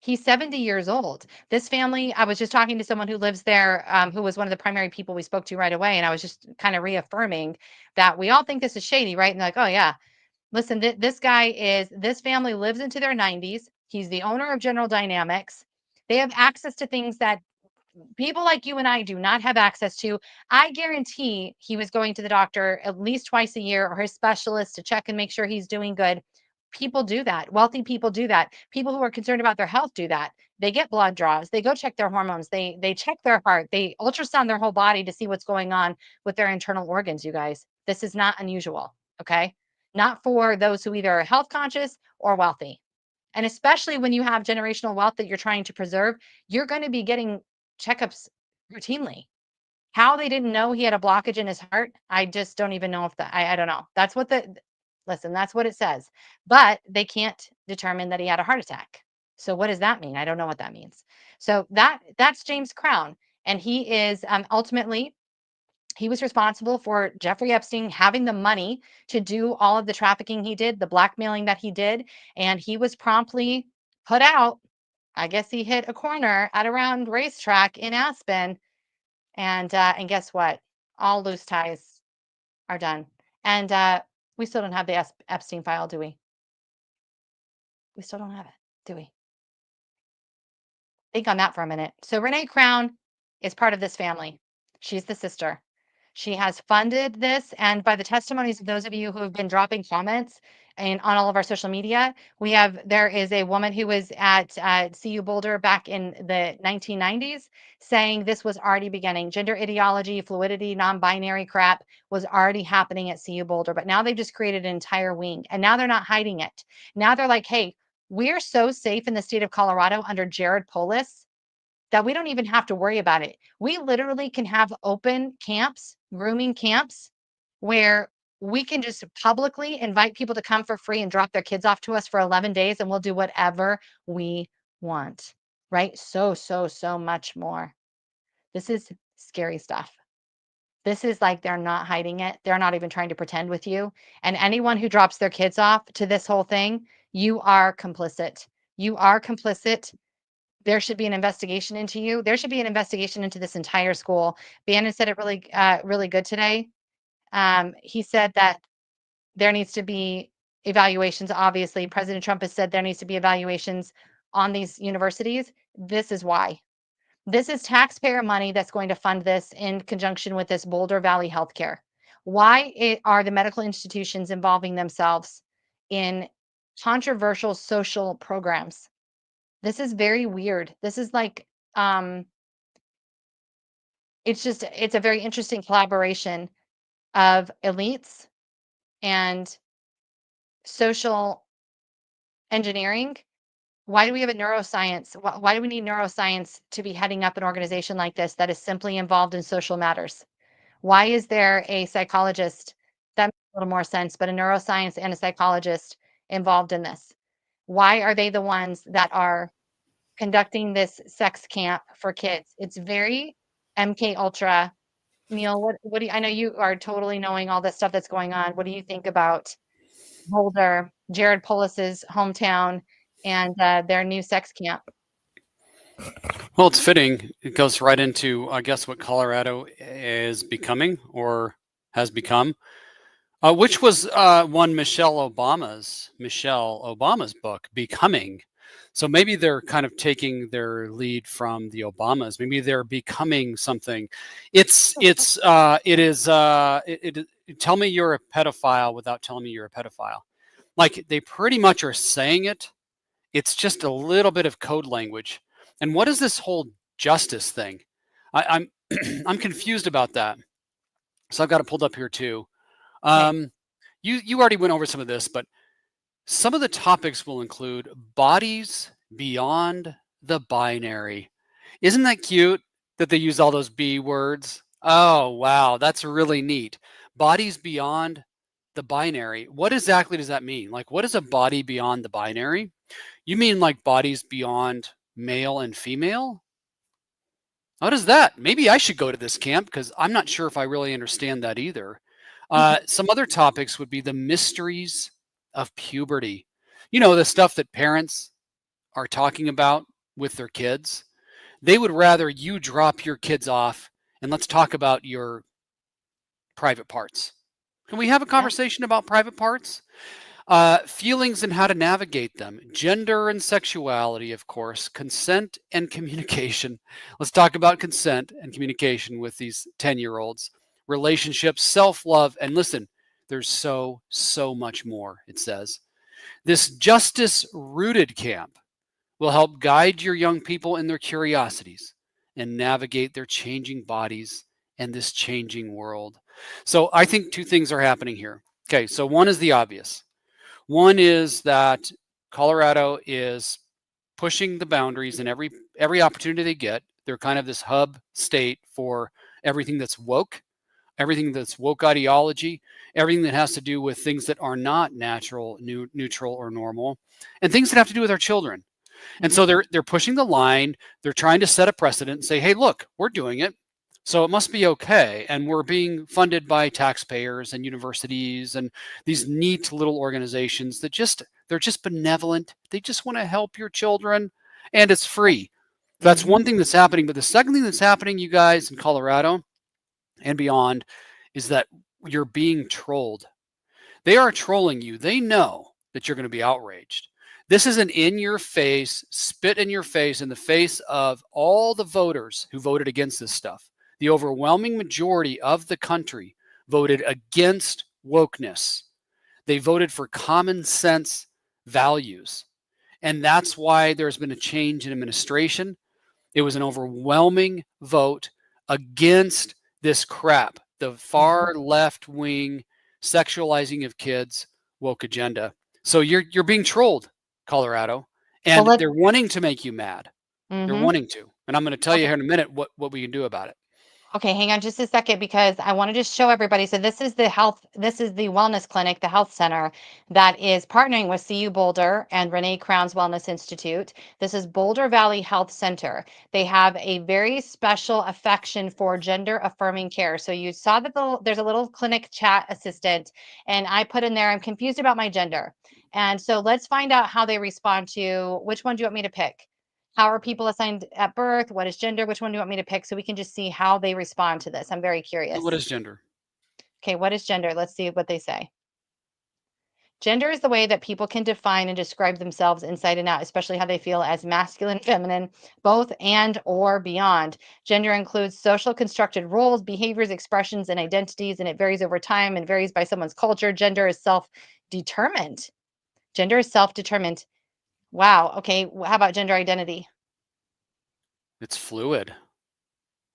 He's 70 years old. This family, I was just talking to someone who lives there, who was one of the primary people we spoke to right away, and I was just kind of reaffirming that we all think this is shady, right? And they're like, oh, yeah. Listen, this family lives into their 90s. He's the owner of General Dynamics. They have access to things that people like you and I do not have access to. I guarantee he was going to the doctor at least twice a year or his specialist to check and make sure he's doing good. People do that. Wealthy people do that. People who are concerned about their health do that. They get blood draws. They go check their hormones. They check their heart. They ultrasound their whole body to see what's going on with their internal organs, you guys. This is not unusual, okay? Not for those who either are health conscious or wealthy. And especially when you have generational wealth that you're trying to preserve, you're going to be getting checkups routinely. How they didn't know he had a blockage in his heart, I just don't even know if I don't know. That's what listen, that's what it says. But they can't determine that he had a heart attack. So what does that mean? I don't know what that means. So that's James Crown. And he is ultimately he was responsible for Jeffrey Epstein having the money to do all of the trafficking he did, the blackmailing that he did, and he was promptly put out. I guess he hit a corner at a round racetrack in Aspen, and guess what? All loose ties are done, and we still don't have the Epstein file, do we? We still don't have it, do we? Think on that for a minute. So Renee Crown is part of this family. She's the sister. She has funded this, and by the testimonies of those of you who have been dropping comments and on all of our social media, there is a woman who was at CU Boulder back in the 1990s saying this was already beginning. Gender ideology, fluidity, non-binary crap was already happening at CU Boulder, but now they've just created an entire wing, and now they're not hiding it. Now they're like, hey, we're so safe in the state of Colorado under Jared Polis that we don't even have to worry about it. We literally can have open camps, grooming camps, where we can just publicly invite people to come for free and drop their kids off to us for 11 days, and we'll do whatever we want, right? So, so, so much more. This is scary stuff. This is like they're not hiding it. They're not even trying to pretend with you. And anyone who drops their kids off to this whole thing, you are complicit. You are complicit. There should be an investigation into you. There should be an investigation into this entire school. Bannon said it really good today. He said that there needs to be evaluations. Obviously, President Trump has said there needs to be evaluations on these universities. This is why. This is taxpayer money that's going to fund this in conjunction with this Boulder Valley Healthcare. Are the medical institutions involving themselves in controversial social programs? This is very weird. This is like, it's a very interesting collaboration of elites and social engineering. Why do we have a neuroscience? Why do we need neuroscience to be heading up an organization like this that is simply involved in social matters? Why is there a psychologist? That makes a little more sense, but a neuroscience and a psychologist involved in this? Why are they the ones that are conducting this sex camp for kids? It's very MK Ultra. Neil, what do you, I know you are totally knowing all this stuff that's going on. What do you think about Boulder, Jared Polis's hometown, and their new sex camp? Well, it's fitting. It goes right into, I guess, what Colorado is becoming or has become, which was one Michelle Obama's book, Becoming. So maybe they're kind of taking their lead from the Obamas. Maybe they're becoming something. It is. Tell me you're a pedophile without telling me you're a pedophile. Like they pretty much are saying it. It's just a little bit of code language. And what is this whole justice thing? I'm I'm confused about that. So I've got it pulled up here too. Okay. You already went over some of this, but some of the topics will include bodies beyond the binary. Isn't that cute that they use all those B words? Oh, wow, that's really neat. Bodies beyond the binary. What exactly does that mean? Like, what is a body beyond the binary? You mean like bodies beyond male and female? What is that? Maybe I should go to this camp because I'm not sure if I really understand that either. Some other topics would be the mysteries of puberty. You know, the stuff that parents are talking about with their kids. They would rather you drop your kids off and let's talk about your private parts. Can we have a Yeah. conversation about private parts? Feelings and how to navigate them, gender and sexuality, of course, consent and communication. Let's talk about consent and communication with these 10-year-olds, relationships, self love. And listen, there's so much more, it says. This justice rooted camp will help guide your young people in their curiosities and navigate their changing bodies and this changing world. So I think two things are happening here. Okay, so one is the obvious. One is that Colorado is pushing the boundaries in every opportunity they get. They're kind of this hub state for everything that's woke, everything that's woke ideology, everything that has to do with things that are not natural, neutral, or normal, and things that have to do with our children. And so they're pushing the line. They're trying to set a precedent and say, hey, look, we're doing it. So it must be okay. And we're being funded by taxpayers and universities and these neat little organizations that they're just benevolent. They just want to help your children and it's free. That's Mm-hmm. one thing that's happening. But the second thing that's happening, you guys in Colorado and beyond, is that you're being trolled. They are trolling you. They know that you're going to be outraged. This is an in your face, spit in your face, in the face of all the voters who voted against this stuff. The overwhelming majority of the country voted against wokeness. They voted for common sense values. And that's why there's been a change in administration. It was an overwhelming vote against this crap, the far left wing sexualizing of kids woke agenda. So you're being trolled, Colorado, and Well, they're wanting to make you mad. They're mm-hmm. wanting to. And I'm going to tell you Okay. here in a minute what we can do about it. Okay, hang on just a second because I want to just show everybody. So this is the wellness clinic, the health center that is partnering with CU Boulder and Renee Crown's Wellness Institute. This is Boulder Valley Health Center. They have a very special affection for gender affirming care. So you saw that there's a little clinic chat assistant, and I put in there, I'm confused about my gender. And so let's find out how they respond to which one do you want me to pick? How are people assigned at birth? What is gender? Which one do you want me to pick so we can just see how they respond to this? I'm very curious. What is gender? Okay, what is gender? Let's see what they say. Gender is the way that people can define and describe themselves inside and out, especially how they feel as masculine, feminine, both and or beyond. Gender includes social constructed roles, behaviors, expressions, and identities, and it varies over time and varies by someone's culture. Gender is self-determined. Gender is self-determined. Wow. Okay. How about gender identity? It's fluid.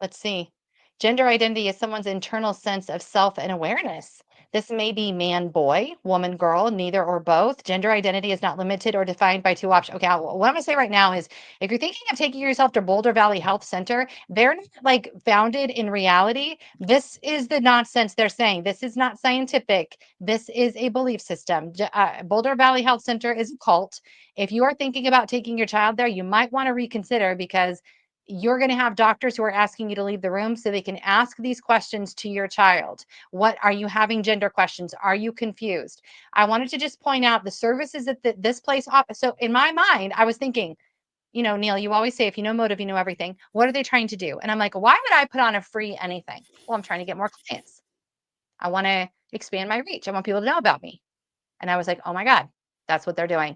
Let's see. Gender identity is someone's internal sense of self and awareness. This may be man, boy, woman, girl, neither or both. Gender identity is not limited or defined by two options. Okay, what I'm going to say right now is if you're thinking of taking yourself to Boulder Valley Health Center, they're not like founded in reality. This is the nonsense they're saying. This is not scientific. This is a belief system. Boulder Valley Health Center is a cult. If you are thinking about taking your child there, you might want to reconsider because you're going to have doctors who are asking you to leave the room so they can ask these questions to your child. What are you having gender questions? Are you confused? I wanted to just point out the services that this place offers. So in my mind, I was thinking, you know, Neil, you always say, if you know motive, you know everything. What are they trying to do? And I'm like, why would I put on a free anything? Well, I'm trying to get more clients. I want to expand my reach. I want people to know about me. And I was like, oh my God, that's what they're doing.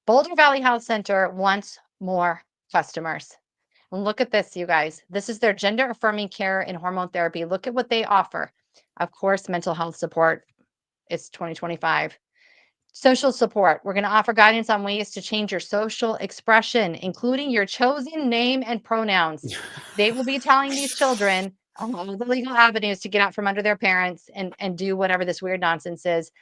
Boulder Valley Health Center wants more customers. Look at this, you guys. This is their gender affirming care and hormone therapy. Look at what they offer. Of course, mental health support. It's 2025. Social support. We're going to offer guidance on ways to change your social expression, including your chosen name and pronouns. They will be telling these children all the legal avenues to get out from under their parents and do whatever this weird nonsense is.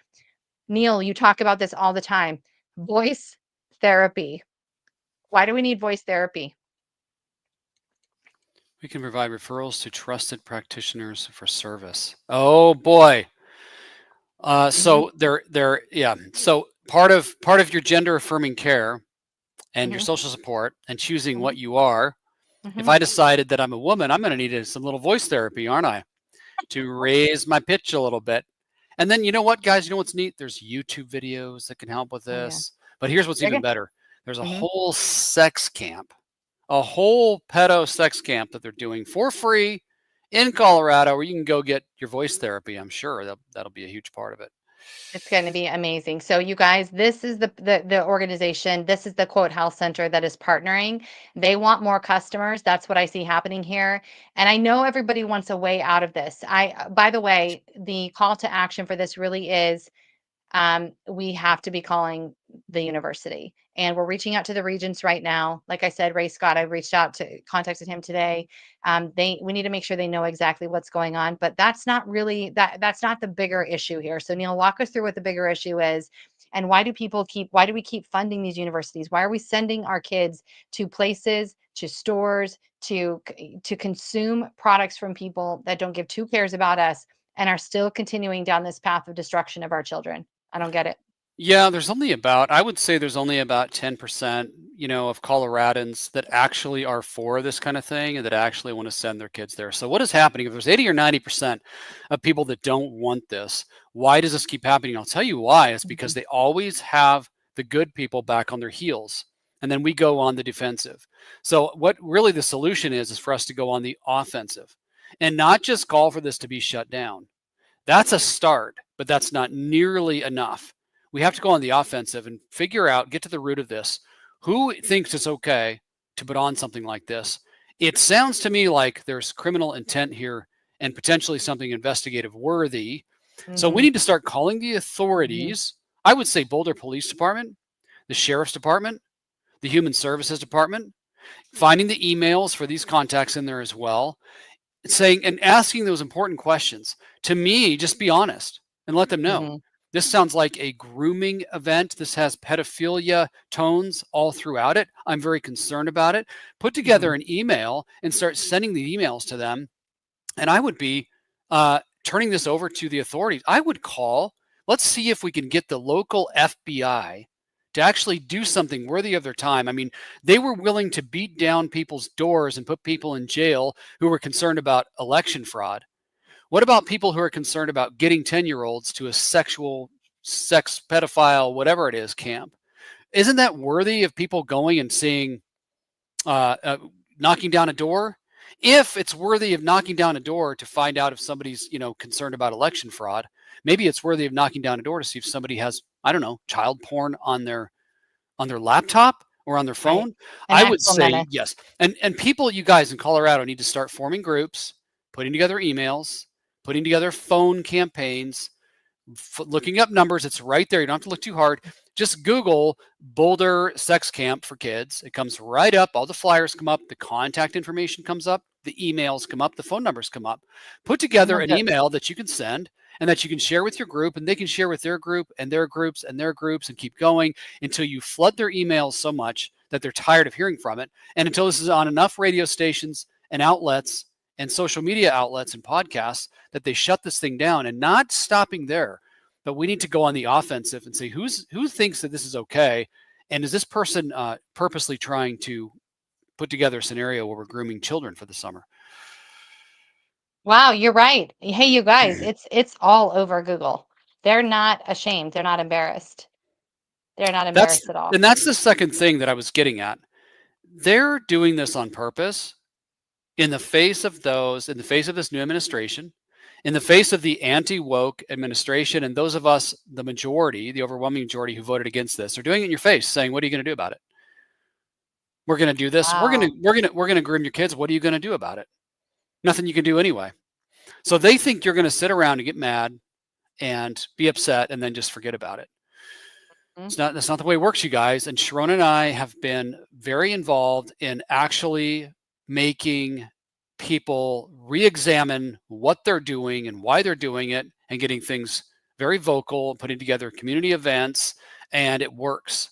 Neil, you talk about this all the time. Voice therapy. Why do we need voice therapy? We can provide referrals to trusted practitioners for service. Oh boy. So yeah. So part of your gender affirming care and your social support and choosing what you are. If I decided that I'm a woman, I'm going to need some little voice therapy, aren't I? To raise my pitch a little bit. And then you know what, guys? You know what's neat? There's YouTube videos that can help with this. But here's what's even better. There's a whole sex camp, a whole pedo sex camp that they're doing for free in Colorado where you can go get your voice therapy. I'm sure that'll be a huge part of it. It's going to be amazing. So you guys, this is the organization. This is the quote health center that is partnering. They want more customers. That's what I see happening here. And I know everybody wants a way out of this. By the way, the call to action for this really is we have to be calling the university, and we're reaching out to the regents right now. Like I said, Ray Scott, I contacted him today. We need to make sure they know exactly what's going on, but that's not really that's not the bigger issue here. So Neil, walk us through what the bigger issue is, and why do we keep funding these universities? Why are we sending our kids to places, to stores, to consume products from people that don't give two cares about us and are still continuing down this path of destruction of our children? I don't get it. Yeah, I would say there's only about 10%, of Coloradans that actually are for this kind of thing and that actually want to send their kids there. So what is happening? If there's 80 or 90% of people that don't want this, why does this keep happening? I'll tell you why. It's because they always have the good people back on their heels. And then we go on the defensive. So what really the solution is for us to go on the offensive and not just call for this to be shut down. That's a start, but that's not nearly enough. We have to go on the offensive and figure out, get to the root of this. Who thinks it's okay to put on something like this? It sounds to me like there's criminal intent here and potentially something investigative worthy. So we Mhm. need to start calling the Mhm. authorities. I would say Boulder Police Department, the Sheriff's Department, the Human Services Department, finding the emails for these contacts in there as well, saying and asking those important questions. To me, just be honest and let them know. Mhm. This sounds like a grooming event. This has pedophilia tones all throughout it. I'm very concerned about it. Put together Mhm. an email and start sending the emails to them. And I would be turning this over to the authorities. I would call, let's see if we can get the local FBI to actually do something worthy of their time. I mean, they were willing to beat down people's doors and put people in jail who were concerned about election fraud. What about people who are concerned about getting 10-year-olds to a sexual, sex, pedophile, whatever it is, camp? Isn't that worthy of people going and seeing, uh, uh, knocking down a door? If it's worthy of knocking down a door to find out if somebody's, concerned about election fraud, maybe it's worthy of knocking down a door to see if somebody has, I don't know, child porn on their laptop or on their Right. phone. An I would actual say menace. yes. And people, you guys in Colorado, need to start forming groups, putting together emails, putting together phone campaigns, looking up numbers. It's right there. You don't have to look too hard. Just Google Boulder sex camp for kids. It comes right up. All the flyers come up. The contact information comes up. The emails come up. The phone numbers come up. Put together And an the email that you can send and that you can share with your group, and they can share with their group and their groups and their groups, and keep going until you flood their emails so much that they're tired of hearing from it, and until this is on enough radio stations and outlets and social media outlets and podcasts that they shut this thing down. And not stopping there, but we need to go on the offensive and say who thinks that this is okay, and is this person purposely trying to put together a scenario where we're grooming children for the summer? Wow, you're right. Hey, you guys, it's all over Google. They're not ashamed. They're not embarrassed. They're not That's embarrassed at all. and that's the second thing that I was getting at. They're doing this on purpose in the face of this new administration, in the face of the anti-woke administration, and those of us, the majority, the overwhelming majority who voted against this, are doing it in your face, saying, "What are you going to do about it? We're going to do this. Wow. We're going to groom your kids. What are you going to do about it? Nothing you can do anyway." So they think you're going to sit around and get mad and be upset and then just forget about it. Mhm. That's not the way it works, you guys. And Sharon and I have been very involved in actually making people re-examine what they're doing and why they're doing it, and getting things very vocal, putting together community events, and it works.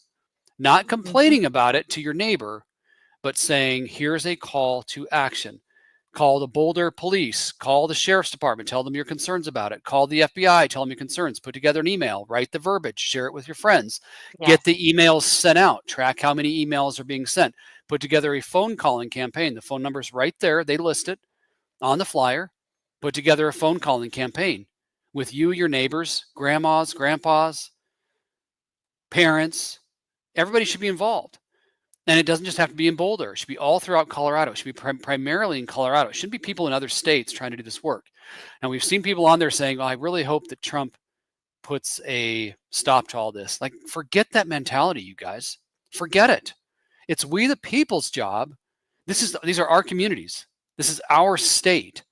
Not Mhm. complaining about it to your neighbor, but saying, here's a call to action. Call the Boulder police, call the sheriff's department, tell them your concerns about it. Call the FBI, tell them your concerns. Put together an email, write the verbiage, share it with your friends. Get the Yes. emails sent out, track how many emails are being sent. Put together a phone calling campaign. The phone number's right there. They list it on the flyer. Put together a phone calling campaign with you, your neighbors, grandmas, grandpas, parents. Everybody should be involved. And it doesn't just have to be in Boulder. It should be all throughout Colorado. It should be primarily in Colorado. It shouldn't be people in other states trying to do this work. Now, we've seen people on there saying, well, I really hope that Trump puts a stop to all this. Like, forget that mentality, you guys. Forget it. It's we the people's job. These are our communities. This is our state.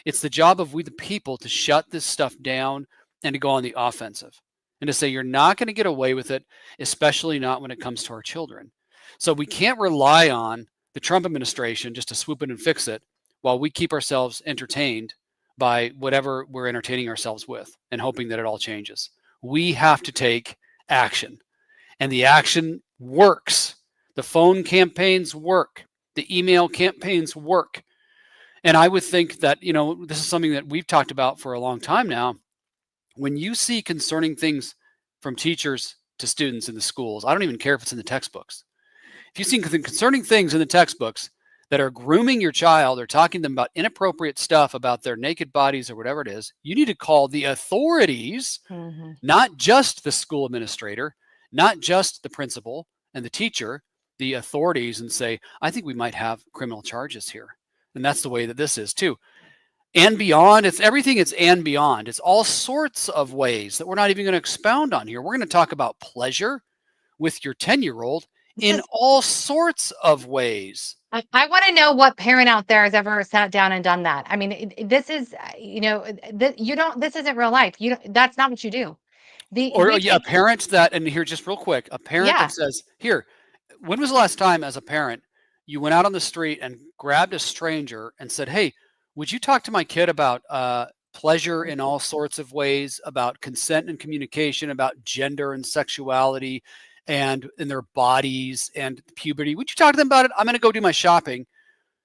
It's the job of we the people to shut this stuff down and to go on the offensive and to say you're not going to get away with it, especially not when it comes to our children. So we can't rely on the Trump administration just to swoop in and fix it while we keep ourselves entertained by whatever we're entertaining ourselves with and hoping that it all changes. We have to take action, and the action works. The phone campaigns work. The email campaigns work. And I would think that, this is something that we've talked about for a long time now. When you see concerning things from teachers to students in the schools, I don't even care if it's in the textbooks. If you see concerning things in the textbooks that are grooming your child or talking to them about inappropriate stuff about their naked bodies or whatever it is, you need to call the authorities, Mhm. not just the school administrator, not just the principal and the teacher, the authorities, and say, I think we might have criminal charges here. And that's the way that this is too. and beyond. It's everything. It's and beyond. It's all sorts of ways that we're not even going to expound on here. We're going to talk about pleasure with your 10-year-old This in is all sorts of ways. I want to know what parent out there has ever sat down and done that. I mean, this is, you don't, this isn't real life. You don't, that's not what you do. Or These yeah, a kids, parent that, and here just real quick, a parent that yeah. says, "Here, when was the last time as a parent you went out on the street and grabbed a stranger and said, "Hey, would you talk to my kid about pleasure in all sorts of ways, about consent and communication, about gender and sexuality, and in their bodies and puberty? Would you talk to them about it? I'm going to go do my shopping.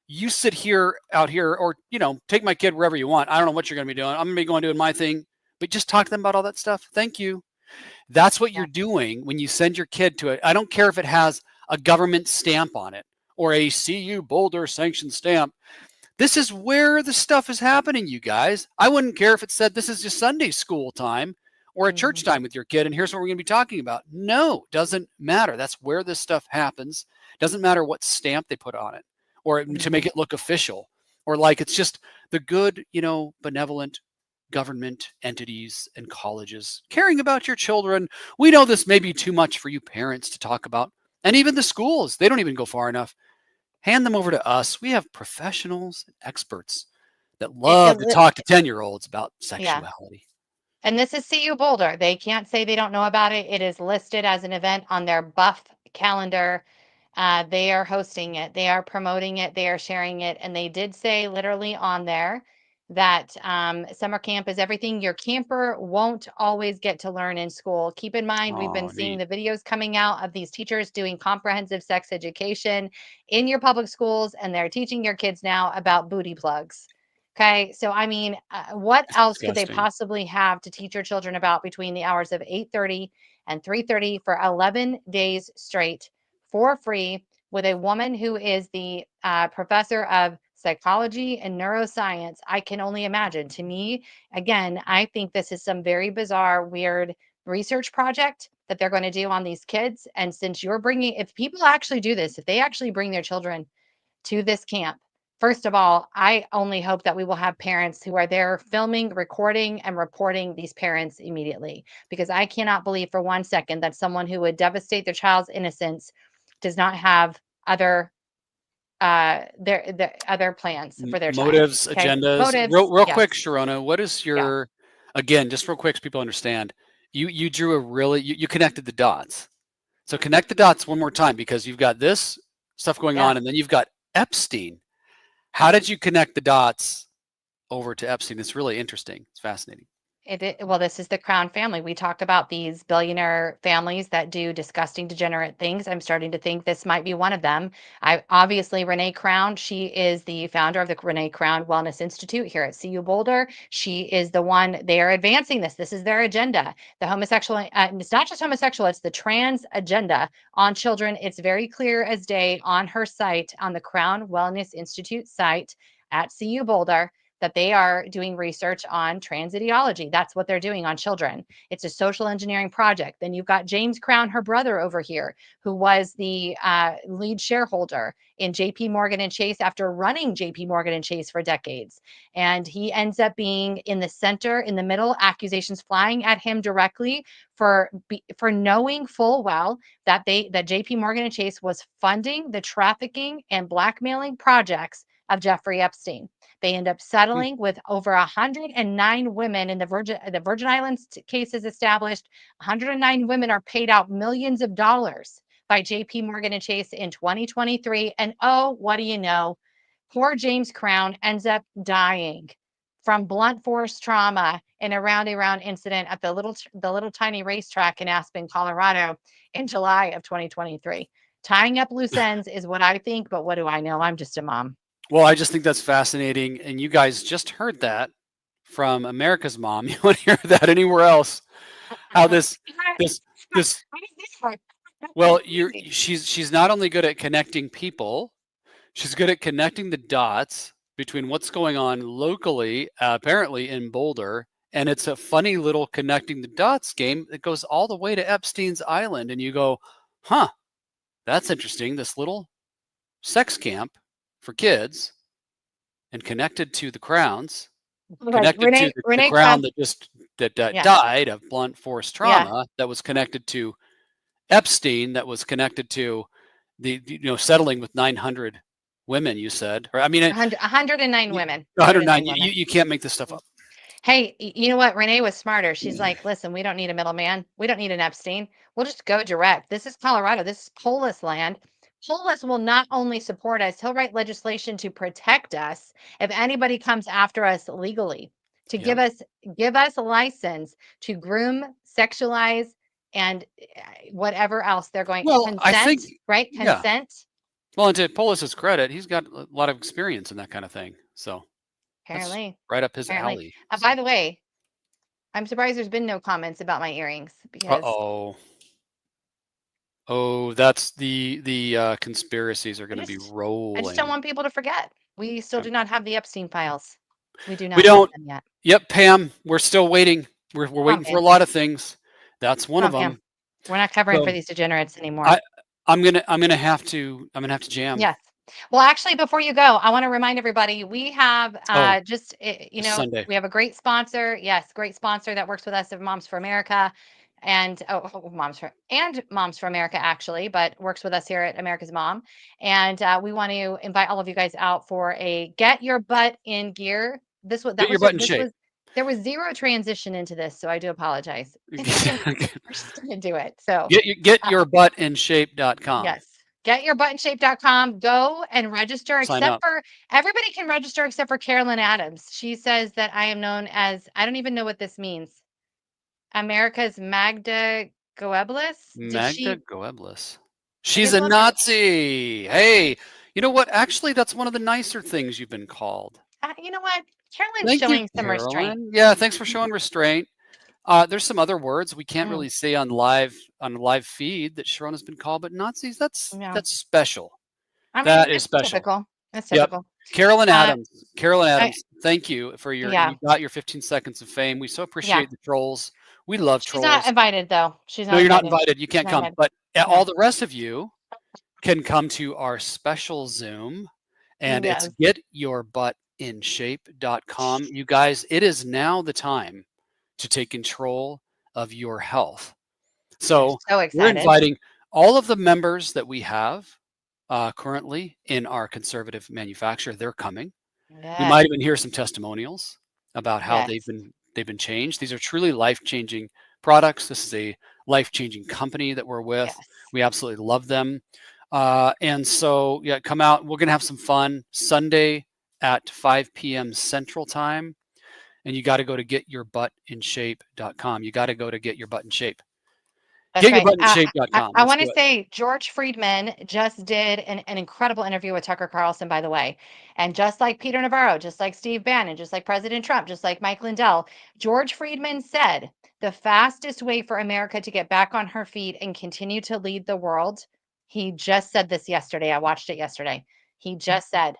You sit here out here, or take my kid wherever you want. I don't know what you're going to be doing. I'm going to be going doing my thing, but just talk to them about all that stuff. Thank you." That's what Yeah. you're doing when you send your kid to it. I don't care if it has a government stamp on it or a CU Boulder sanctioned stamp. This is where the stuff is happening, you guys. I wouldn't care if it said this is just Sunday school time or a church Mhm. time with your kid, and here's what we're going to be talking about. No, doesn't matter. That's where this stuff happens. Doesn't matter what stamp they put on it or to make Mhm. it look official or like it's just the good, benevolent government entities and colleges caring about your children. We know this may be too much for you parents to talk about. And even the schools, they don't even go far enough. Hand them over to us. We have professionals and experts that love to It talk to 10-year-olds about yeah. sexuality. And this is CU Boulder. They can't say they don't know about it. It is listed as an event on their Buff calendar. They are hosting it. They are promoting it. They are sharing it. And they did say literally on there that summer camp is everything your camper won't always get to learn in school. Keep in mind, we've been Oh, seeing neat. the videos coming out of these teachers doing comprehensive sex education in your public schools, and they're teaching your kids now about booty plugs. Okay, so I mean, what It's else could they disgusting. possibly have to teach your children about between the hours of 8:30 and 3:30 for 11 days straight for free with a woman who is the professor of psychology and neuroscience? I can only imagine. To me, again, I think this is some very bizarre, weird research project that they're going to do on these kids. And since you're bringing, if people actually do this, if they actually bring their children to this camp. First of all, I only hope that we will have parents who are there filming, recording, and reporting these parents immediately, because I cannot believe for 1 second that someone who would devastate their child's innocence does not have other their other plans for their child. Motives, Okay. agendas. Real, Motives. real quick, Yes. Sharona, what is Yeah. your, again, just real quick so people understand, you drew a really, you connected the dots. So connect the dots one more time because you've got this stuff going Yeah. on and then you've got Epstein. How did you connect the dots over to Epstein? It's really interesting. It's fascinating. Well, this is the Crown family. We talked about these billionaire families that do disgusting, degenerate things. I'm starting to think this might be one of them. I obviously Renee Crown. She is the founder of the Renee Crown Wellness Institute here at CU Boulder. She is the one. They are advancing this. This is their agenda. The homosexual. It's not just homosexual. It's the trans agenda on children. It's very clear as day on her site, on the Crown Wellness Institute site at CU Boulder, that they are doing research on trans ideology. That's what they're doing on children. It's a social engineering project. Then you've got James Crown, her brother over here, who was the lead shareholder in JP Morgan and Chase after running JP Morgan and Chase for decades. And he ends up being in the center, in the middle, accusations flying at him directly for knowing full well that JP Morgan and Chase was funding the trafficking and blackmailing projects of Jeffrey Epstein. They end up Hmm. settling with over 109 women in the Virgin Islands cases established. 109 women are paid out millions of dollars by JP Morgan and Chase in 2023. And oh, what do you know? Poor James Crown ends up dying from blunt force trauma in a round incident at the little tiny racetrack in Aspen, Colorado in July of 2023. Tying up loose ends is what I think, but what do I know? I'm just a mom. Well, I just think that's fascinating. And you guys just heard that from America's Mom. You want to hear that anywhere else? How this, this, well, Crazy. she's not only good at connecting people, she's good at connecting the dots between what's going on locally, apparently in Boulder. And it's a funny little connecting the dots game that goes all the way to Epstein's Island. And you go, huh, that's interesting. This little sex camp for kids and connected to the Crowns. Like connected to the Renee ground Krebs. that just Yes. died of blunt force Yeah. trauma, that was connected to Epstein, that was connected to settling with 900 women. You said, or I mean, 109 women. 109. 109 women. You can't make this stuff up. Hey, you know what? Renee was smarter. She's like, listen, we don't need a middleman. We don't need an Epstein. We'll just go direct. This is Colorado. This is Polis land. Polis will not only support us, he'll write legislation to protect us if anybody comes after us legally, to Yep. give us a license to groom, sexualize, and whatever else they're going Well, I think, consent, right? yeah. Consent. Well, and to Polis's credit, he's got a lot of experience in that kind of thing. So that's Apparently, right up his apparently. alley. By So, the way, I'm surprised there's been no comments about my earrings because uh-oh. Oh, that's the conspiracies are I going to be just I just don't rolling. want people to forget. We still Yep. do not have the Epstein files. We do We not have don't. them yet. Yep, Pam. We're still waiting. We're Come on, waiting for a Pam. lot of things. That's one Come of on, Pam. them. We're not covering for So these degenerates anymore. I I'm gonna have to jam. Yes. Well, actually, before you go, I want to remind everybody we have Oh, this Sunday. we have a great sponsor. Yes, great sponsor that works with us of Moms for America and Moms for America actually, but works with us here at America's Mom. And we want to invite all of you guys out for a get your butt in gear. Get your butt in shape. There was zero transition into this, so I do apologize. We're just gonna do it. So Get uh, your butt in shape.com. yes. Getyourbuttinshape.com. Go and register, Sign except up. for everybody can register except for Carolyn Adams. She says that I am known as, I don't even know what this means. America's Magda Goebbels. Did Magda she? Goebbels. I She's guess a we'll have to. Nazi. Hey, you know what? Actually, that's one of the nicer things you've been called. You know what? Carolyn's Thank you, showing some restraint. Carolyn. Yeah, thanks for showing restraint. There's some other words we can't Mm, really say on live feed that Sharon has been called, but Nazis, that's no, that's special. I mean That is it's special. typical. It's Yep. typical. Carolyn Uh, Adams. Carolyn I, Adams, thank you for yeah, you got your 15 seconds of fame. We so yeah. appreciate the trolls. We love She's not trolls. invited though. She's No, not you're not invited. invited. You She's can't not come. invited. But all No. the rest of you can come to our special Zoom, and it's Yes. getyourbuttinshape.com. You guys, it is now the time to take control of your health. We're So so we're excited. inviting all of the members that we have currently in our conservative manufacturer. They're coming. We Yes. might even hear some testimonials about how they've Yes. been changed. These are truly life-changing products. This is a life-changing company that we're with. Yes. We absolutely love them. And so, yeah, come out. We're going to have some fun Sunday at 5 p.m. Central Time. And you got to go to getyourbuttinshape.com. You got to go to Get Your Butt in Shape. That's right. Getyourbuttinshape.com. I Let's want to do it. say George Friedman just did an incredible interview with Tucker Carlson, by the way. And just like Peter Navarro, just like Steve Bannon, just like President Trump, just like Mike Lindell, George Friedman said the fastest way for America to get back on her feet and continue to lead the world. He just said this yesterday. I watched it yesterday. He just said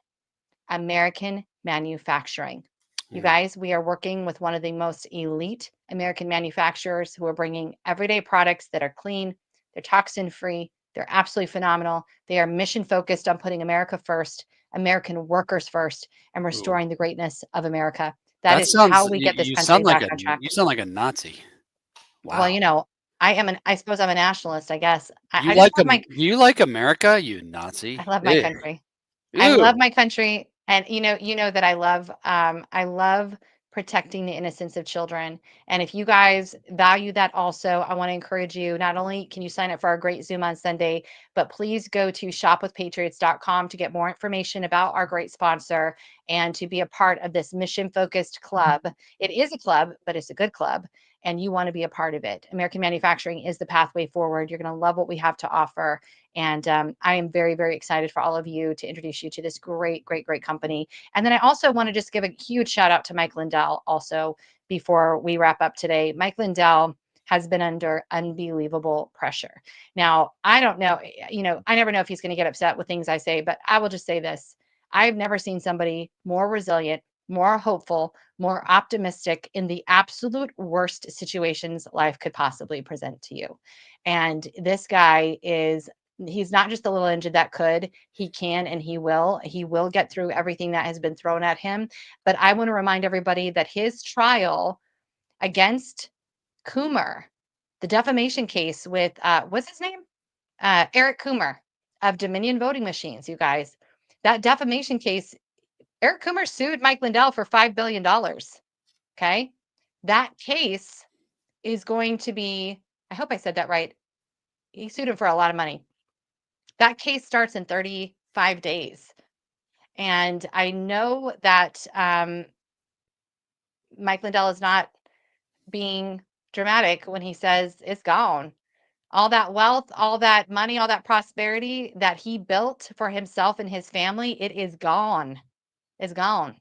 American manufacturing. You Mm. guys, we are working with one of the most elite American manufacturers who are bringing everyday products that are clean, they're toxin free, they're absolutely phenomenal. They are mission focused on putting America first, American workers first, and Ooh. restoring the greatness of America. That That is how sounds we you, get this you country sound like back a on track. you sound like a Nazi. Well, Wow. I suppose I'm a nationalist, I guess. You I just like love my you like America, you I Nazi. love my Ew. country. I love Ew. my country, and you know that I love protecting the innocence of children. And if you guys value that also, I want to encourage you. Not only can you sign up for our great Zoom on Sunday, but please go to shopwithpatriots.com to get more information about our great sponsor and to be a part of this mission focused club. It is a club, but it's a good club. And you want to be a part of it. American manufacturing is the pathway forward. You're going to love what we have to offer. And I am very, very excited for all of you to introduce you to this great, great, great company. And then I also want to just give a huge shout out to Mike Lindell also before we wrap up today. Mike Lindell has been under unbelievable pressure. Now, I don't know, I never know if he's going to get upset with things I say, but I will just say this. I've never seen somebody more resilient, more hopeful, more optimistic in the absolute worst situations life could possibly present to you. And this guy is He's not just a little engine that could. He can and he will. He will get through everything that has been thrown at him. But I want to remind everybody that his trial against Coomer, the defamation case with what's his name? Eric Coomer of Dominion Voting Machines, you guys. That defamation case, Eric Coomer sued Mike Lindell for $5 billion. Okay. That case is going to be, I hope I said that right. He sued him for a lot of money. That case starts in 35 days. And I know that Mike Lindell is not being dramatic when he says it's gone. All that wealth, all that money, all that prosperity that he built for himself and his family, it is gone. It's gone.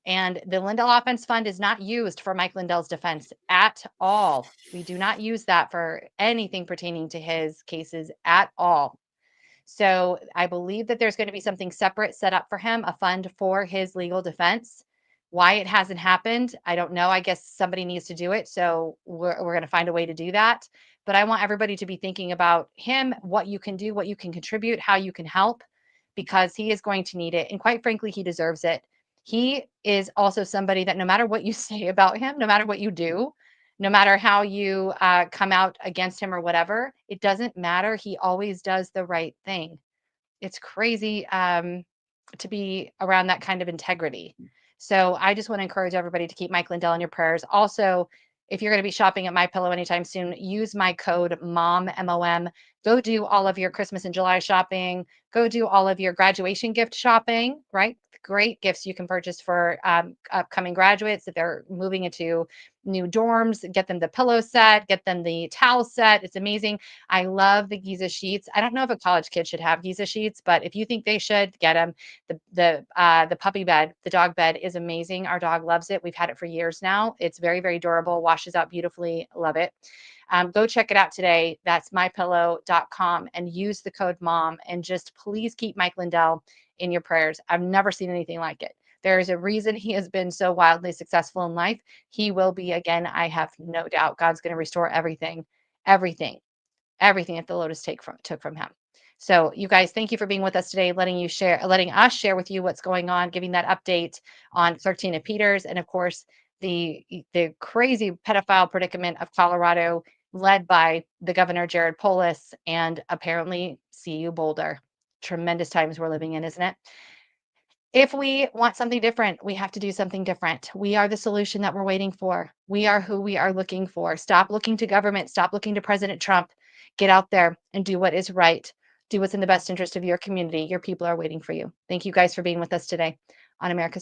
And the Lindell Offense Fund is not used for Mike Lindell's defense at all. We do not use that for anything pertaining to his cases at all. So I believe that there's going to be something separate set up for him, a fund for his legal defense. Why it hasn't happened, I don't know. I guess somebody needs to do it. So we're going to find a way to do that. But I want everybody to be thinking about him, what you can do, what you can contribute, how you can help, because he is going to need it. And quite frankly, he deserves it. He is also somebody that no matter what you say about him, no matter what you do, no matter how you come out against him or whatever, it doesn't matter. He always does the right thing. It's crazy to be around that kind of integrity. So I just want to encourage everybody to keep Mike Lindell in your prayers. Also, if you're going to be shopping at My Pillow anytime soon, use my code MOM, M-O-M. Go do all of your Christmas and July shopping. Go do all of your graduation gift shopping, right? Great gifts you can purchase for upcoming graduates if they're moving into new dorms. Get them the pillow set, get them the towel set. It's amazing. I love the Giza sheets. I don't know if a college kid should have Giza sheets, but if you think they should, get them. The puppy bed, the dog bed is amazing. Our dog loves it. We've had it for years now. It's very, very durable, washes out beautifully. Love it. Go check it out today. That's mypillow.com and use the code MOM. And just please keep Mike Lindell in your prayers. I've never seen anything like it. There is a reason he has been so wildly successful in life. He will be again. I have no doubt. God's going to restore everything, everything that the Lotus took from him. So you guys, thank you for being with us today, letting us share with you what's going on, giving that update on Clarktina Peters, and of course the crazy pedophile predicament of Colorado, led by the governor Jared Polis and apparently CU Boulder. Tremendous times we're living in, isn't it? If we want something different, we have to do something different. We are the solution that we're waiting for. We are who we are looking for. Stop looking to government. Stop looking to President Trump. Get out there and do what is right. Do what's in the best interest of your community. Your people are waiting for you. Thank you guys for being with us today on America's